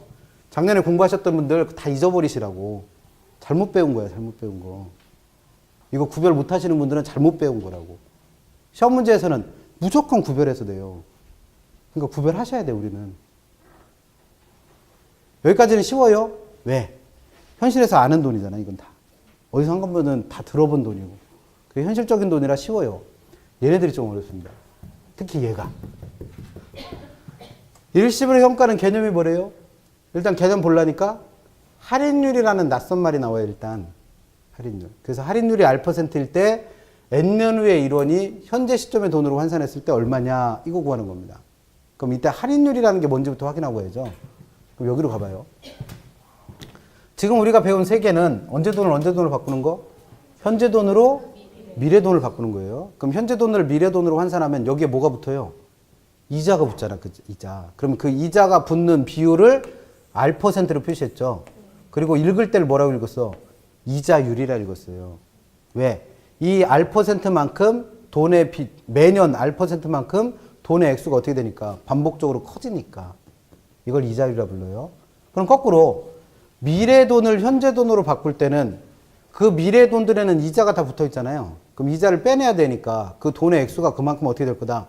작년에 공부하셨던 분들 다 잊어버리시라고. 잘못 배운 거야, 잘못 배운 거. 이거 구별 못 하시는 분들은 잘못 배운 거라고. 시험 문제에서는 무조건 구별해서 돼요. 그러니까 구별하셔야 돼, 우리는. 여기까지는 쉬워요. 왜? 현실에서 아는 돈이잖아, 이건 다. 어디서 한 번은 다 들어본 돈이고. 그게 현실적인 돈이라 쉬워요. 얘네들이 좀 어렵습니다. 특히 얘가. 일시불의 평가는 개념이 뭐래요? 일단 개념 보려니까 할인율이라는 낯선 말이 나와요, 일단. 할인율. 그래서 할인율이 R%일 때 N년 후에 1원이 현재 시점의 돈으로 환산했을 때 얼마냐, 이거 구하는 겁니다. 그럼 이때 할인율이라는 게 뭔지부터 확인하고 해야죠. 그럼 여기로 가봐요. 지금 우리가 배운 세 개는 언제 돈을 바꾸는 거? 현재 돈으로 미래 돈을 바꾸는 거예요. 그럼 현재 돈을 미래 돈으로 환산하면 여기에 뭐가 붙어요? 이자가 붙잖아, 그 이자. 그러면 그 이자가 붙는 비율을 R%로 표시했죠. 그리고 읽을 때를 뭐라고 읽었어? 이자율이라 읽었어요. 왜? 이 R%만큼 매년 R%만큼 돈의 액수가 어떻게 되니까? 반복적으로 커지니까. 이걸 이자율이라 불러요. 그럼 거꾸로 미래 돈을 현재 돈으로 바꿀 때는 그 미래 돈들에는 이자가 다 붙어 있잖아요. 그럼 이자를 빼내야 되니까 그 돈의 액수가 그만큼 어떻게 될 거다?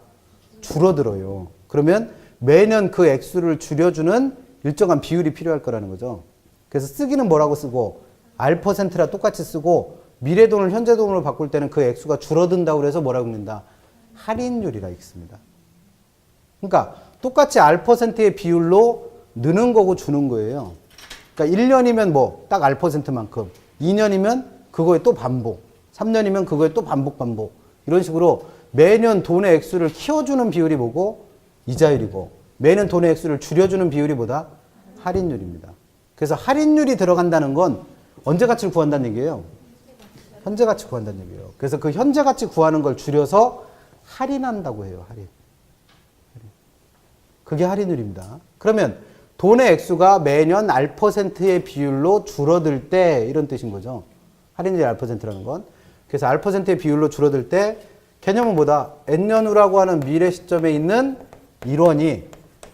줄어들어요. 그러면 매년 그 액수를 줄여주는 일정한 비율이 필요할 거라는 거죠. 그래서 쓰기는 뭐라고 쓰고 R%라 똑같이 쓰고 미래 돈을 현재 돈으로 바꿀 때는 그 액수가 줄어든다고 해서 뭐라고 읽는다? 할인율이라 읽습니다. 그러니까 똑같이 R%의 비율로 느는 거고 주는 거예요. 그러니까 1년이면 뭐 딱 R%만큼, 2년이면 그거에 또 반복, 3년이면 그거에 또 반복 이런 식으로 매년 돈의 액수를 키워주는 비율이 뭐고? 이자율이고, 매년 돈의 액수를 줄여주는 비율이 뭐다? 할인율입니다. 그래서 할인율이 들어간다는 건 언제 가치를 구한다는 얘기예요? 현재 가치 구한다는 얘기예요. 그래서 그 현재 가치 구하는 걸 줄여서 할인한다고 해요. 할인. 그게 할인율입니다. 그러면 돈의 액수가 매년 R%의 비율로 줄어들 때 이런 뜻인 거죠. 할인율이 R%라는 건. 그래서 R%의 비율로 줄어들 때 개념은 뭐다? N년 후라고 하는 미래 시점에 있는 1원이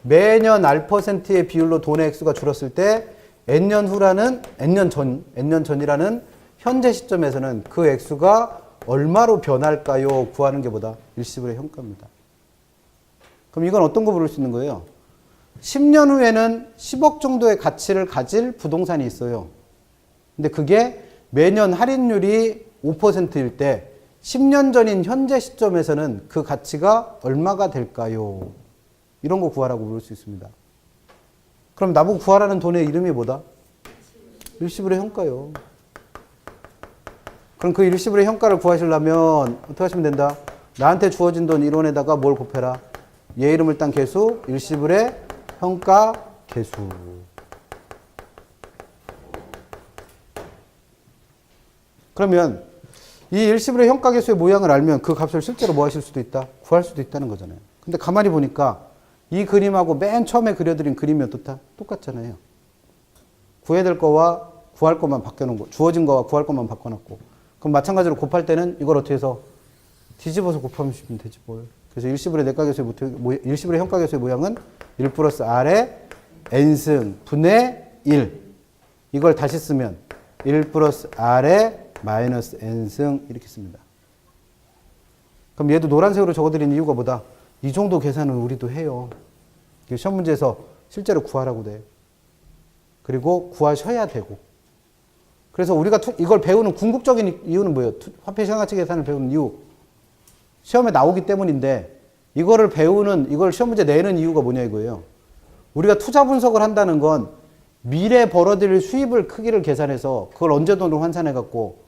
매년 R%의 비율로 돈의 액수가 줄었을 때 N년 전이라는 현재 시점에서는 그 액수가 얼마로 변할까요? 구하는 게 뭐다? 일시불의 현가입니다. 그럼 이건 어떤 거 부를 수 있는 거예요? 10년 후에는 10억 정도의 가치를 가질 부동산이 있어요. 근데 그게 매년 할인율이 5%일 때 10년 전인 현재 시점에서는 그 가치가 얼마가 될까요? 이런 거 구하라고 부를 수 있습니다. 그럼 나보고 구하라는 돈의 이름이 뭐다? 일시불의 현가요. 그럼 그 일시불의 현가를 구하시려면 어떻게 하시면 된다? 나한테 주어진 돈 1원에다가 뭘 곱해라? 얘 이름을 딴 개수, 일시불의 현가 개수. 그러면 이 일시불의 현가 개수의 모양을 알면 그 값을 실제로 뭐 하실 수도 있다? 구할 수도 있다는 거잖아요. 근데 가만히 보니까 이 그림하고 맨 처음에 그려드린 그림이 어떻다? 똑같잖아요. 구해야 될 거와 구할 것만 바뀌어놓은 거, 주어진 거와 구할 것만 바꿔놨고. 그럼 마찬가지로 곱할 때는 이걸 어떻게 해서 뒤집어서 곱하면 되지 뭘. 그래서 일시불의 일시불의 현가 개수의 모양은 1 플러스 R의 N승 분의 1. 이걸 다시 쓰면 1 플러스 R의 마이너스 N승 이렇게 씁니다. 그럼 얘도 노란색으로 적어드린 이유가 뭐다? 이 정도 계산은 우리도 해요. 시험 문제에서 실제로 구하라고 돼. 그리고 구하셔야 되고. 그래서 우리가 이걸 배우는 궁극적인 이유는 뭐예요? 화폐 시장가치 계산을 배우는 이유. 시험에 나오기 때문인데 이걸 시험 문제 내는 이유가 뭐냐 이거예요. 우리가 투자 분석을 한다는 건 미래 벌어들일 수입을 크기를 계산해서 그걸 언제 돈으로 환산해갖고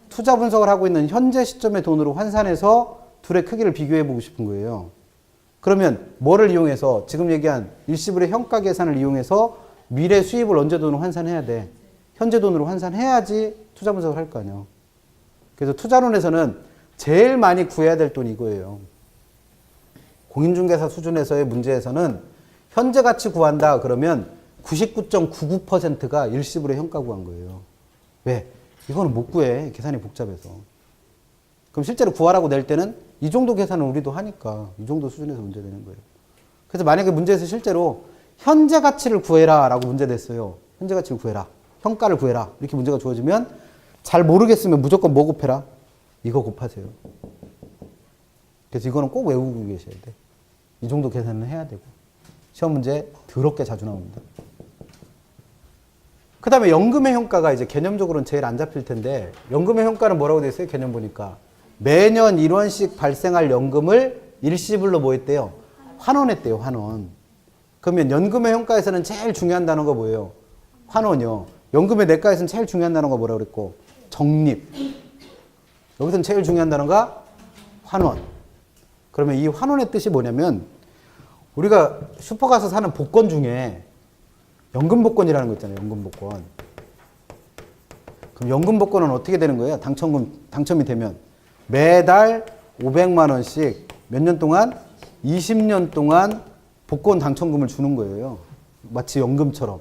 투자 분석을 하고 있는 현재 시점의 돈으로 환산해서 둘의 크기를 비교해보고 싶은 거예요. 그러면 뭐를 이용해서 지금 얘기한 일시불의 현가 계산을 이용해서 미래 수입을 언제 돈으로 환산해야 돼? 현재 돈으로 환산해야지 투자 분석을 할 거 아니에요. 그래서 투자론에서는 제일 많이 구해야 될 돈이 이거예요. 공인중개사 수준에서의 문제에서는 현재 가치 구한다 그러면 99.99%가 일시불의 현가 구한 거예요. 왜? 이거는 못 구해. 계산이 복잡해서. 그럼 실제로 구하라고 낼 때는 이 정도 계산은 우리도 하니까 이 정도 수준에서 문제 되는 거예요. 그래서 만약에 문제에서 실제로 현재 가치를 구해라 라고 문제 냈어요. 현재 가치를 구해라. 현가를 구해라. 이렇게 문제가 주어지면 잘 모르겠으면 무조건 뭐 곱해라? 이거 곱하세요. 그래서 이거는 꼭 외우고 계셔야 돼. 이 정도 계산은 해야 되고. 시험 문제 더럽게 자주 나옵니다. 그 다음에 연금의 현가가 이제 개념적으로는 제일 안 잡힐 텐데 연금의 현가는 뭐라고 되어 있어요? 개념 보니까 매년 1원씩 발생할 연금을 일시불로 뭐 했대요? 환원했대요. 환원. 그러면 연금의 현가에서는 제일 중요한 단어가 뭐예요? 환원이요. 연금의 내과에서는 제일 중요한 단어가 뭐라고 그랬고? 적립. 여기서는 제일 중요한 단어가 환원. 그러면 이 환원의 뜻이 뭐냐면 우리가 슈퍼 가서 사는 복권 중에 연금 복권이라는 거 있잖아요. 연금 복권. 그럼 연금 복권은 어떻게 되는 거예요? 당첨이 되면 매달 500만 원씩 몇 년 동안? 20년 동안 복권 당첨금을 주는 거예요. 마치 연금처럼.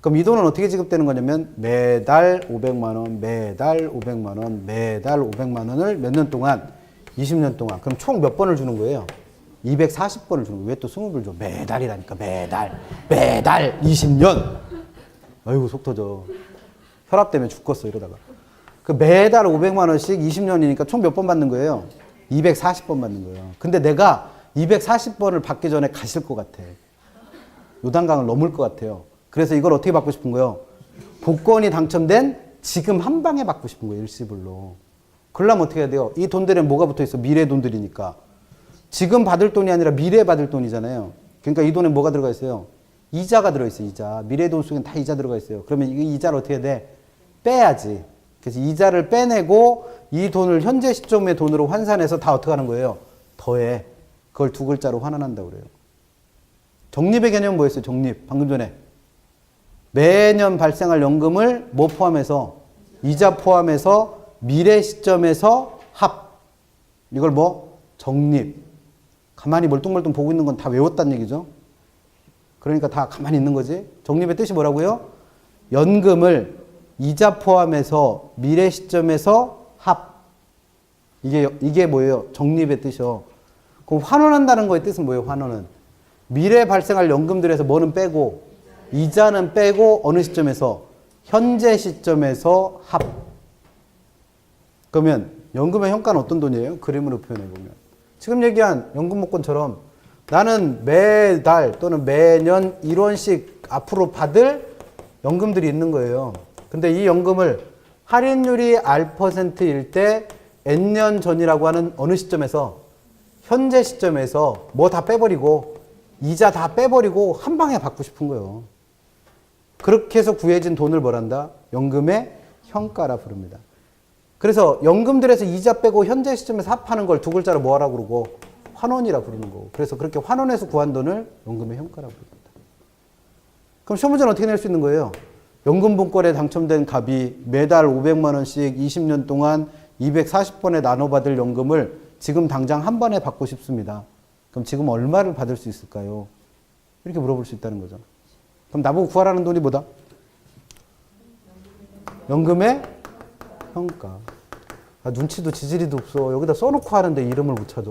그럼 이 돈은 어떻게 지급되는 거냐면 매달 500만 원, 매달 500만 원, 매달 500만 원을 몇 년 동안? 20년 동안. 그럼 총 몇 번을 주는 거예요? 240번을 주는 거예요. 왜 또 20을 줘? 매달이라니까. 매달 20년. 아이고 속 터져. 혈압 때문에 죽겠어 이러다가. 그 매달 500만 원씩 20년이니까 총 몇 번 받는 거예요? 240번 받는 거예요. 근데 내가 240번을 받기 전에 가실 것 같아. 요단강을 넘을 것 같아요. 그래서 이걸 어떻게 받고 싶은 거예요? 복권이 당첨된 지금 한 방에 받고 싶은 거예요. 일시불로. 그러려면 어떻게 해야 돼요? 이 돈들은 뭐가 붙어 있어? 미래 돈들이니까. 지금 받을 돈이 아니라 미래에 받을 돈이잖아요. 그러니까 이 돈에 뭐가 들어가 있어요? 이자가 들어있어요. 이자. 미래 돈 속엔 다 이자 들어가 있어요. 그러면 이 이자를 어떻게 해야 돼? 빼야지. 그래서 이자를 빼내고 이 돈을 현재 시점의 돈으로 환산해서 다 어떻게 하는 거예요? 더해. 그걸 두 글자로 환원한다고 그래요. 적립의 개념은 뭐였어요? 적립. 방금 전에. 매년 발생할 연금을 뭐 포함해서? 이자 포함해서 미래 시점에서 합. 이걸 뭐? 적립. 가만히 멀뚱멀뚱 보고 있는 건 다 외웠다는 얘기죠. 그러니까 다 가만히 있는 거지. 적립의 뜻이 뭐라고요? 연금을 이자 포함해서 미래 시점에서 합. 이게 뭐예요? 적립의 뜻이요. 그럼 환원한다는 거의 뜻은 뭐예요? 환원은. 미래에 발생할 연금들에서 뭐는 빼고 이자는 빼고 어느 시점에서? 현재 시점에서 합. 그러면 연금의 현가는 어떤 돈이에요? 그림으로 표현해보면. 지금 얘기한 연금복권처럼 나는 매달 또는 매년 1원씩 앞으로 받을 연금들이 있는 거예요. 근데 이 연금을 할인율이 R%일 때 N년 전이라고 하는 어느 시점에서? 현재 시점에서 뭐 다 빼버리고 이자 다 빼버리고 한 방에 받고 싶은 거예요. 그렇게 해서 구해진 돈을 뭐란다? 연금의 현가라 부릅니다. 그래서 연금들에서 이자 빼고 현재 시점에서 합하는 걸 두 글자로 뭐하라고 그러고? 환원이라 부르는 거고. 그래서 그렇게 환원해서 구한 돈을 연금의 현가라고 부릅니다. 그럼 시험 문제는 어떻게 낼 수 있는 거예요? 연금 복권에 당첨된 갑이 매달 500만 원씩 20년 동안 240번에 나눠받을 연금을 지금 당장 한 번에 받고 싶습니다. 그럼 지금 얼마를 받을 수 있을까요? 이렇게 물어볼 수 있다는 거죠. 그럼 나보고 구하라는 돈이 뭐다? 연금의 현가. 아, 눈치도 지지리도 없어. 여기다 써놓고 하는데 이름을 못 찾아.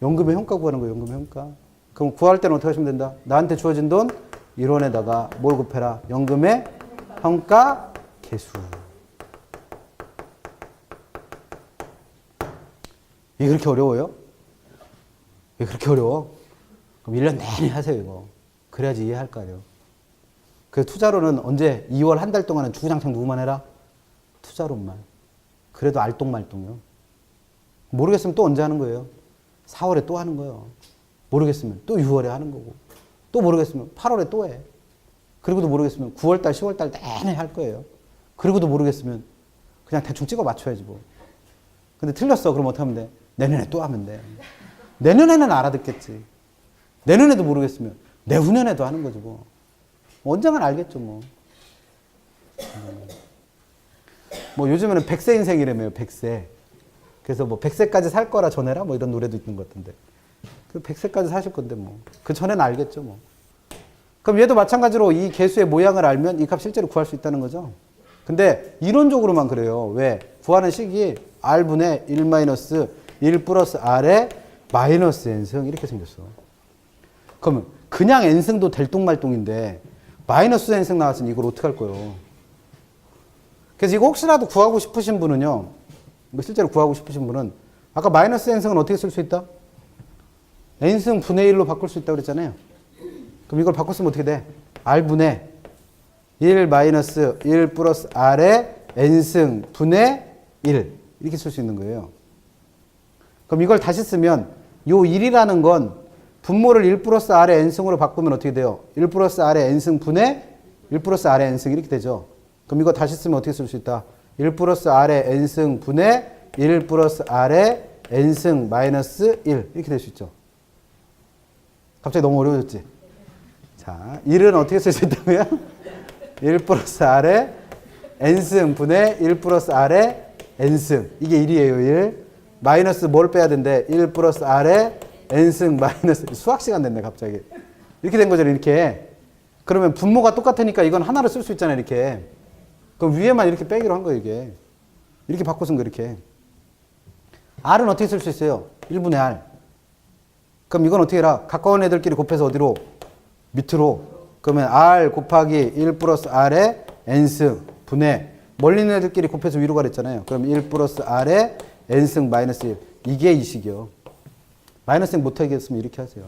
연금의 현가 구하는 거예요. 연금의 현가. 그럼 구할 때는 어떻게 하시면 된다? 나한테 주어진 돈 1원에다가 뭘 곱해라? 연금의 현가 계수. 이게 그렇게 어려워요? 왜 그렇게 어려워? 그럼 1년 내내 하세요, 이거. 그래야지 이해할 거 아니에요. 그래서 투자로는 언제? 2월 한 달 동안은 주구장창 누구만 해라? 투자로만. 그래도 알똥말똥이요. 모르겠으면 또 언제 하는 거예요? 4월에 또 하는 거예요. 모르겠으면 또 6월에 하는 거고. 또 모르겠으면 8월에 또 해. 그리고도 모르겠으면 9월달, 10월달 내내 할 거예요. 그리고도 모르겠으면 그냥 대충 찍어 맞춰야지 뭐. 근데 틀렸어. 그럼 어떻게 하면 돼? 내년에 또 하면 돼. 내년에는 알아듣겠지. 내년에도 모르겠으면 내후년에도 하는 거지 뭐. 언젠간 알겠죠 뭐. 뭐 요즘에는 100세 인생이라며요. 100세. 그래서 뭐 100세까지 살 거라 전해라 뭐 이런 노래도 있는 것 같은데. 그 100세까지 사실 건데 뭐. 그 전에는 알겠죠 뭐. 그럼 얘도 마찬가지로 이 개수의 모양을 알면 이 값 실제로 구할 수 있다는 거죠. 근데 이론적으로만 그래요. 왜? 구하는 식이 R분의 1 플러스 R의 마이너스 N승 이렇게 생겼어. 그러면 그냥 N승도 될똥말똥인데 마이너스 N승 나왔으니 이걸 어떻게 할 거예요? 그래서 이거 혹시라도 구하고 싶으신 분은요. 이거 실제로 구하고 싶으신 분은 아까 마이너스 N승은 어떻게 쓸 수 있다? N승 분의 1로 바꿀 수 있다고 그랬잖아요. 그럼 이걸 바꿨으면 어떻게 돼? R분의 1 마이너스 1 플러스 R의 N승 분의 1 이렇게 쓸 수 있는 거예요. 그럼 이걸 다시 쓰면 요 1이라는 건 분모를 1 플러스 R의 N승으로 바꾸면 어떻게 돼요? 1 플러스 R의 N승 분의 1 플러스 R의 n승 이렇게 되죠. 그럼 이거 다시 쓰면 어떻게 쓸 수 있다? 1 플러스 R의 n승 분의 1 플러스 R의 n승 마이너스 1 이렇게 될 수 있죠. 갑자기 너무 어려워졌지? 자, 1은 어떻게 쓸 수 있다고요? 1 플러스 R의 n승 분의 1 플러스 R의 n승. 이게 1이에요, 1. 마이너스 뭘 빼야 된대? 1 플러스 R의 n승 마이너스. 수학 시간 됐네, 갑자기. 이렇게 된 거죠, 이렇게. 그러면 분모가 똑같으니까 이건 하나로 쓸 수 있잖아요, 이렇게. 그럼 위에만 이렇게 빼기로 한 거예요, 이게. 이렇게 바꿔 쓴 거, 이렇게. R은 어떻게 쓸 수 있어요? 1분의 R. 그럼 이건 어떻게 해라? 가까운 애들끼리 곱해서 어디로? 밑으로. 그러면 R 곱하기 1 플러스 R의 n승 분의 멀리 있는 애들끼리 곱해서 위로 가랬잖아요. 그럼 1 플러스 R의 n승 마이너스 1. 이게 이 식이요. 마이너스 1 못하게 했으면 이렇게 하세요.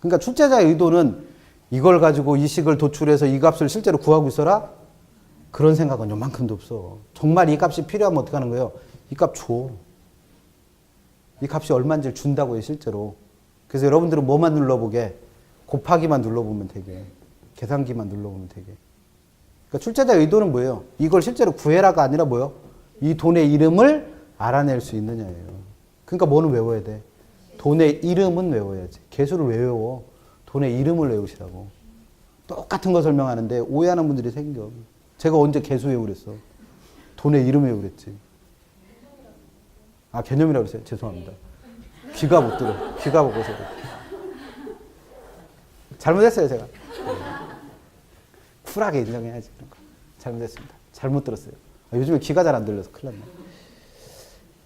그러니까 출제자의 의도는 이걸 가지고 이 식을 도출해서 이 값을 실제로 구하고 있어라? 그런 생각은 요만큼도 없어. 정말 이 값이 필요하면 어떻게 하는 거예요? 이 값 줘. 이 값이 얼마인지를 준다고요, 실제로. 그래서 여러분들은 뭐만 눌러보게? 곱하기만 눌러보면 되게. 계산기만 눌러보면 되게. 그러니까 출제자의 의도는 뭐예요? 이걸 실제로 구해라가 아니라 뭐예요? 이 돈의 이름을 알아낼 수 있느냐예요. 그러니까 뭐는 외워야 돼? 돈의 이름은 외워야지. 개수를 왜 외워? 돈의 이름을 외우시라고. 똑같은 거 설명하는데 오해하는 분들이 생겨. 제가 언제 개수 외우랬어? 돈의 이름 외우랬지. 아, 개념이라고 그랬어요? 죄송합니다. 귀가 못 들어. 귀가 먹어서. 잘못했어요, 제가. 쿨하게 인정해야지. 그런 거. 잘못했습니다. 잘못 들었어요. 요즘에 귀가 잘 안 들려서 큰일 났네.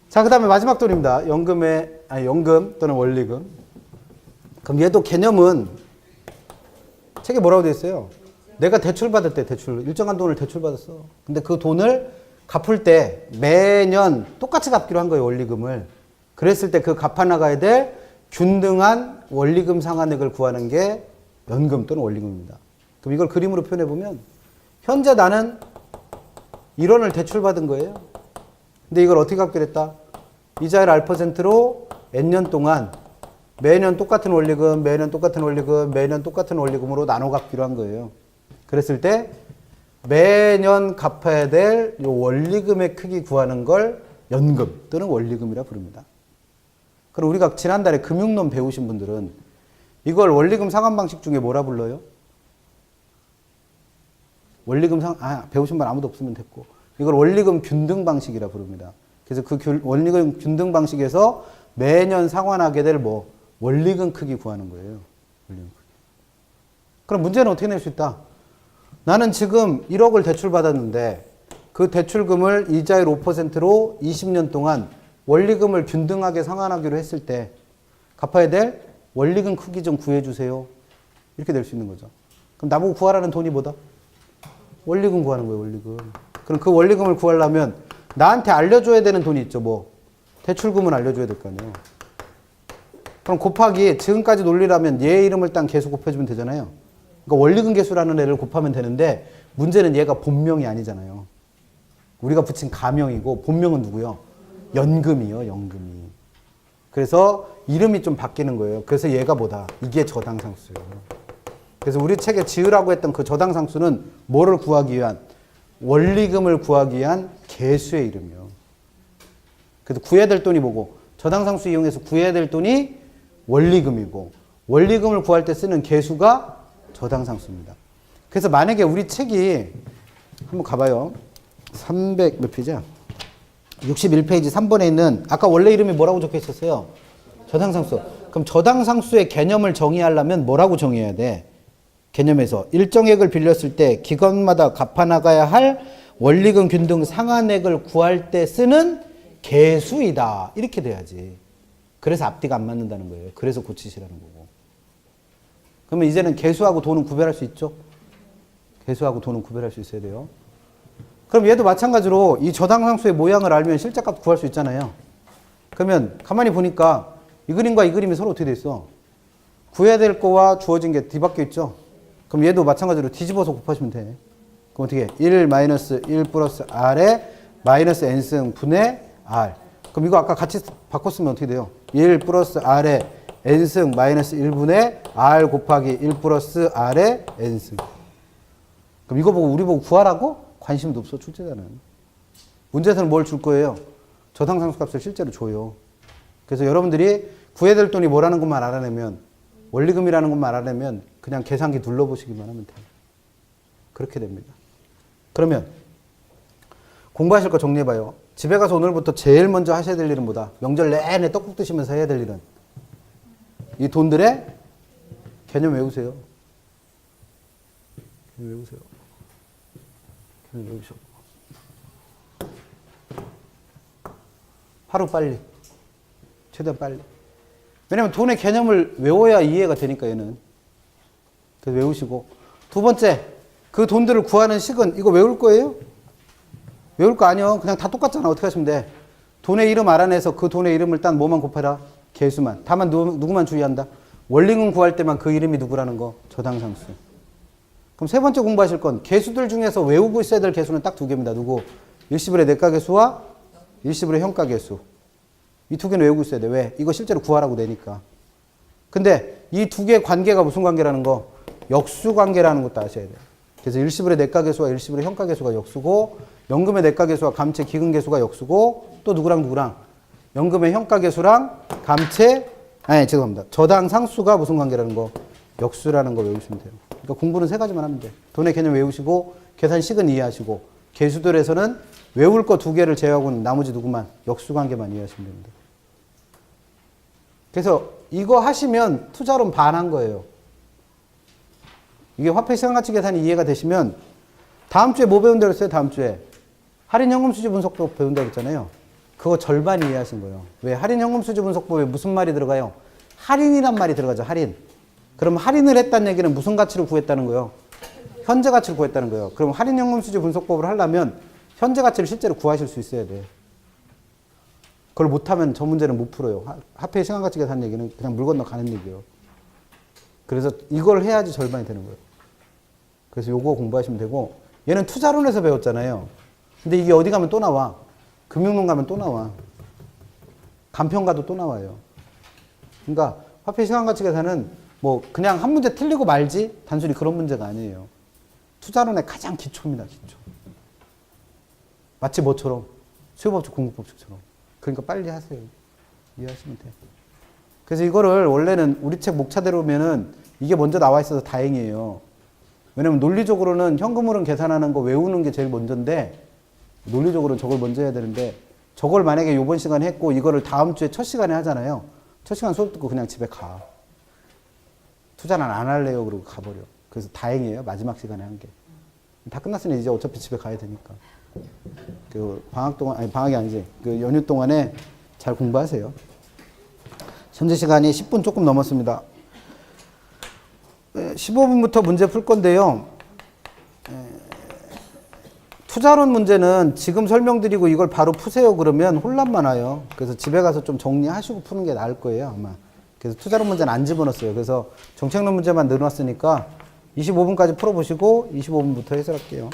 자, 그 다음에 마지막 돈입니다. 연금 또는 원리금. 그럼 얘도 개념은 책에 뭐라고 되어 있어요? 내가 대출 받을 때 일정한 돈을 대출 받았어. 근데 그 돈을 갚을 때 매년 똑같이 갚기로 한 거예요, 원리금을. 그랬을 때 그 갚아나가야 될 균등한 원리금 상환액을 구하는 게 연금 또는 원리금입니다. 그럼 이걸 그림으로 표현해보면 현재 나는 1원을 대출받은 거예요. 근데 이걸 어떻게 갚기로 했다? 이자율 R%로 N년 동안 매년 똑같은 원리금, 매년 똑같은 원리금, 매년 똑같은 원리금으로 나눠 갚기로 한 거예요. 그랬을 때 매년 갚아야 될 이 원리금의 크기 구하는 걸 연금 또는 원리금이라 부릅니다. 그럼 우리가 지난달에 금융론 배우신 분들은 이걸 원리금 상환 방식 중에 뭐라 불러요? 원리금 배우신 분 아무도 없으면 됐고, 이걸 원리금 균등 방식이라 부릅니다. 그래서 그 원리금 균등 방식에서 매년 상환하게 될 원리금 크기 구하는 거예요. 원리금 크기. 그럼 문제는 어떻게 낼 수 있다? 나는 지금 1억을 대출받았는데 그 대출금을 이자율 5%로 20년 동안 원리금을 균등하게 상환하기로 했을 때 갚아야 될 원리금 크기 좀 구해주세요. 이렇게 될 수 있는 거죠. 그럼 나보고 구하라는 돈이 뭐다? 원리금 구하는 거예요, 원리금. 그럼 그 원리금을 구하려면 나한테 알려줘야 되는 돈이 있죠, 대출금은 알려줘야 될 거 아니에요. 그럼 곱하기 지금까지 논리라면 얘 이름을 딴 개수 곱해주면 되잖아요. 그러니까 원리금 개수라는 애를 곱하면 되는데 문제는 얘가 본명이 아니잖아요. 우리가 붙인 가명이고 본명은 누구요? 연금이요, 연금이. 그래서 이름이 좀 바뀌는 거예요. 그래서 얘가 뭐다? 이게 저당상수예요. 그래서 우리 책에 지으라고 했던 그 저당상수는 뭐를 구하기 위한? 원리금을 구하기 위한 개수의 이름이요. 그래서 구해야 될 돈이 뭐고? 저당상수 이용해서 구해야 될 돈이 원리금이고, 원리금을 구할 때 쓰는 개수가 저당상수입니다. 그래서 만약에 우리 책이 한번 가봐요. 300 몇 페이지야? 61페이지 3번에 있는 아까 원래 이름이 뭐라고 적혀 있었어요? 저당상수. 그럼 저당상수의 개념을 정의하려면 뭐라고 정의해야 돼? 개념에서 일정액을 빌렸을 때 기간마다 갚아나가야 할 원리금 균등 상환액을 구할 때 쓰는 개수이다. 이렇게 돼야지. 그래서 앞뒤가 안 맞는다는 거예요. 그래서 고치시라는 거고. 그러면 이제는 개수하고 돈은 구별할 수 있죠? 개수하고 돈은 구별할 수 있어야 돼요. 그럼 얘도 마찬가지로 이 저당상수의 모양을 알면 실제값 구할 수 있잖아요. 그러면 가만히 보니까 이 그림과 이 그림이 서로 어떻게 돼 있어? 구해야 될 거와 주어진 게 뒤바뀌어 있죠? 그럼 얘도 마찬가지로 뒤집어서 곱하시면 돼. 그럼 어떻게 해? 1 마이너스 1 플러스 R에 마이너스 N승 분의 R. 그럼 이거 아까 같이 바꿨으면 어떻게 돼요? 1 플러스 R에 N승 마이너스 1분의 R 곱하기 1 플러스 R에 N승. 그럼 이거 보고 우리 보고 구하라고? 관심도 없어, 출제자는. 문제에서는 뭘 줄 거예요? 저당상수값을 실제로 줘요. 그래서 여러분들이 구해야 될 돈이 뭐라는 것만 알아내면, 원리금이라는 것만 알아내면 그냥 계산기 눌러보시기만 하면 돼요. 그렇게 됩니다. 그러면 공부하실 거 정리해봐요. 집에 가서 오늘부터 제일 먼저 하셔야 될 일은 뭐다? 명절 내내 떡국 드시면서 해야 될 일은 이 돈들의 개념 외우세요. 개념 외우세요. 개념 외우셔. 하루 빨리. 최대한 빨리. 왜냐면 돈의 개념을 외워야 이해가 되니까 얘는. 그래서 외우시고. 두 번째, 그 돈들을 구하는 식은 이거 외울 거예요? 외울 거 아니요. 그냥 다 똑같잖아. 어떻게 하시면 돼? 돈의 이름 알아내서 그 돈의 이름을 딴 뭐만 곱해라? 개수만. 다만 누구만 주의한다? 원리금 구할 때만 그 이름이 누구라는 거? 저당상수. 그럼 세 번째 공부하실 건 개수들 중에서 외우고 있어야 될 개수는 딱 두 개입니다. 누구? 일시불의 내가개수와 일시불의 형가개수. 이 두 개는 외우고 있어야 돼. 왜? 이거 실제로 구하라고 되니까. 근데 이 두 개의 관계가 무슨 관계라는 거? 역수관계라는 것도 아셔야 돼요. 그래서 일시불의 내가개수와 일시불의 형가개수가 역수고, 연금의 내가개수와 감채 기금개수가 역수고, 또 누구랑 연금의 형가개수랑 죄송합니다. 저당상수가 무슨 관계라는 거? 역수라는 거 외우시면 돼요. 그러니까 공부는 세 가지만 하면 돼요. 돈의 개념 외우시고, 계산식은 이해하시고, 개수들에서는 외울 거 두 개를 제외하고는 나머지 누구만? 역수관계만 이해하시면 됩니다. 그래서 이거 하시면 투자론 반한 거예요. 이게 화폐 시간가치 계산이 이해가 되시면 다음 주에 뭐 배운다고 했어요? 다음 주에 할인현금수지 분석법 배운다고 했잖아요. 그거 절반 이해하신 거예요. 왜? 할인현금수지 분석법에 무슨 말이 들어가요? 할인이란 말이 들어가죠. 할인. 그럼 할인을 했다는 얘기는 무슨 가치를 구했다는 거예요? 현재 가치를 구했다는 거예요. 그럼 할인현금수지 분석법을 하려면 현재 가치를 실제로 구하실 수 있어야 돼. 그걸 못하면 저 문제는 못 풀어요. 화폐 시간가치 계산 얘기는 그냥 물 건너 가는 얘기예요. 그래서 이걸 해야지 절반이 되는 거예요. 그래서 요거 공부하시면 되고, 얘는 투자론에서 배웠잖아요. 근데 이게 어디 가면 또 나와. 금융론 가면 또 나와. 간평가도 또 나와요. 그러니까 화폐 시간가치 계산은 뭐 그냥 한 문제 틀리고 말지 단순히 그런 문제가 아니에요. 투자론의 가장 기초입니다. 기초. 마치 뭐처럼? 수요법칙, 공급법칙처럼. 그러니까 빨리 하세요. 이해하시면 돼요. 그래서 이거를 원래는 우리 책 목차대로면은 이게 먼저 나와 있어서 다행이에요. 왜냐면 논리적으로는 현금으로는 계산하는 거 외우는 게 제일 먼저인데, 논리적으로는 저걸 먼저 해야 되는데, 저걸 만약에 요번 시간에 했고 이거를 다음 주에 첫 시간에 하잖아요. 첫 시간 수업 듣고 그냥 집에 가. 투자는 안 할래요. 그러고 가버려. 그래서 다행이에요. 마지막 시간에 한 게. 다 끝났으니 이제 어차피 집에 가야 되니까. 그 방학 동안, 아니 방학이 아니지. 그 연휴 동안에 잘 공부하세요. 현재 시간이 10분 조금 넘었습니다. 15분부터 문제 풀 건데요. 투자론 문제는 지금 설명드리고 이걸 바로 푸세요 그러면 혼란만 와요. 그래서 집에 가서 좀 정리하시고 푸는 게 나을 거예요, 아마. 그래서 투자론 문제는 안 집어넣었어요. 그래서 정책론 문제만 늘어났으니까 25분까지 풀어보시고 25분부터 해설할게요.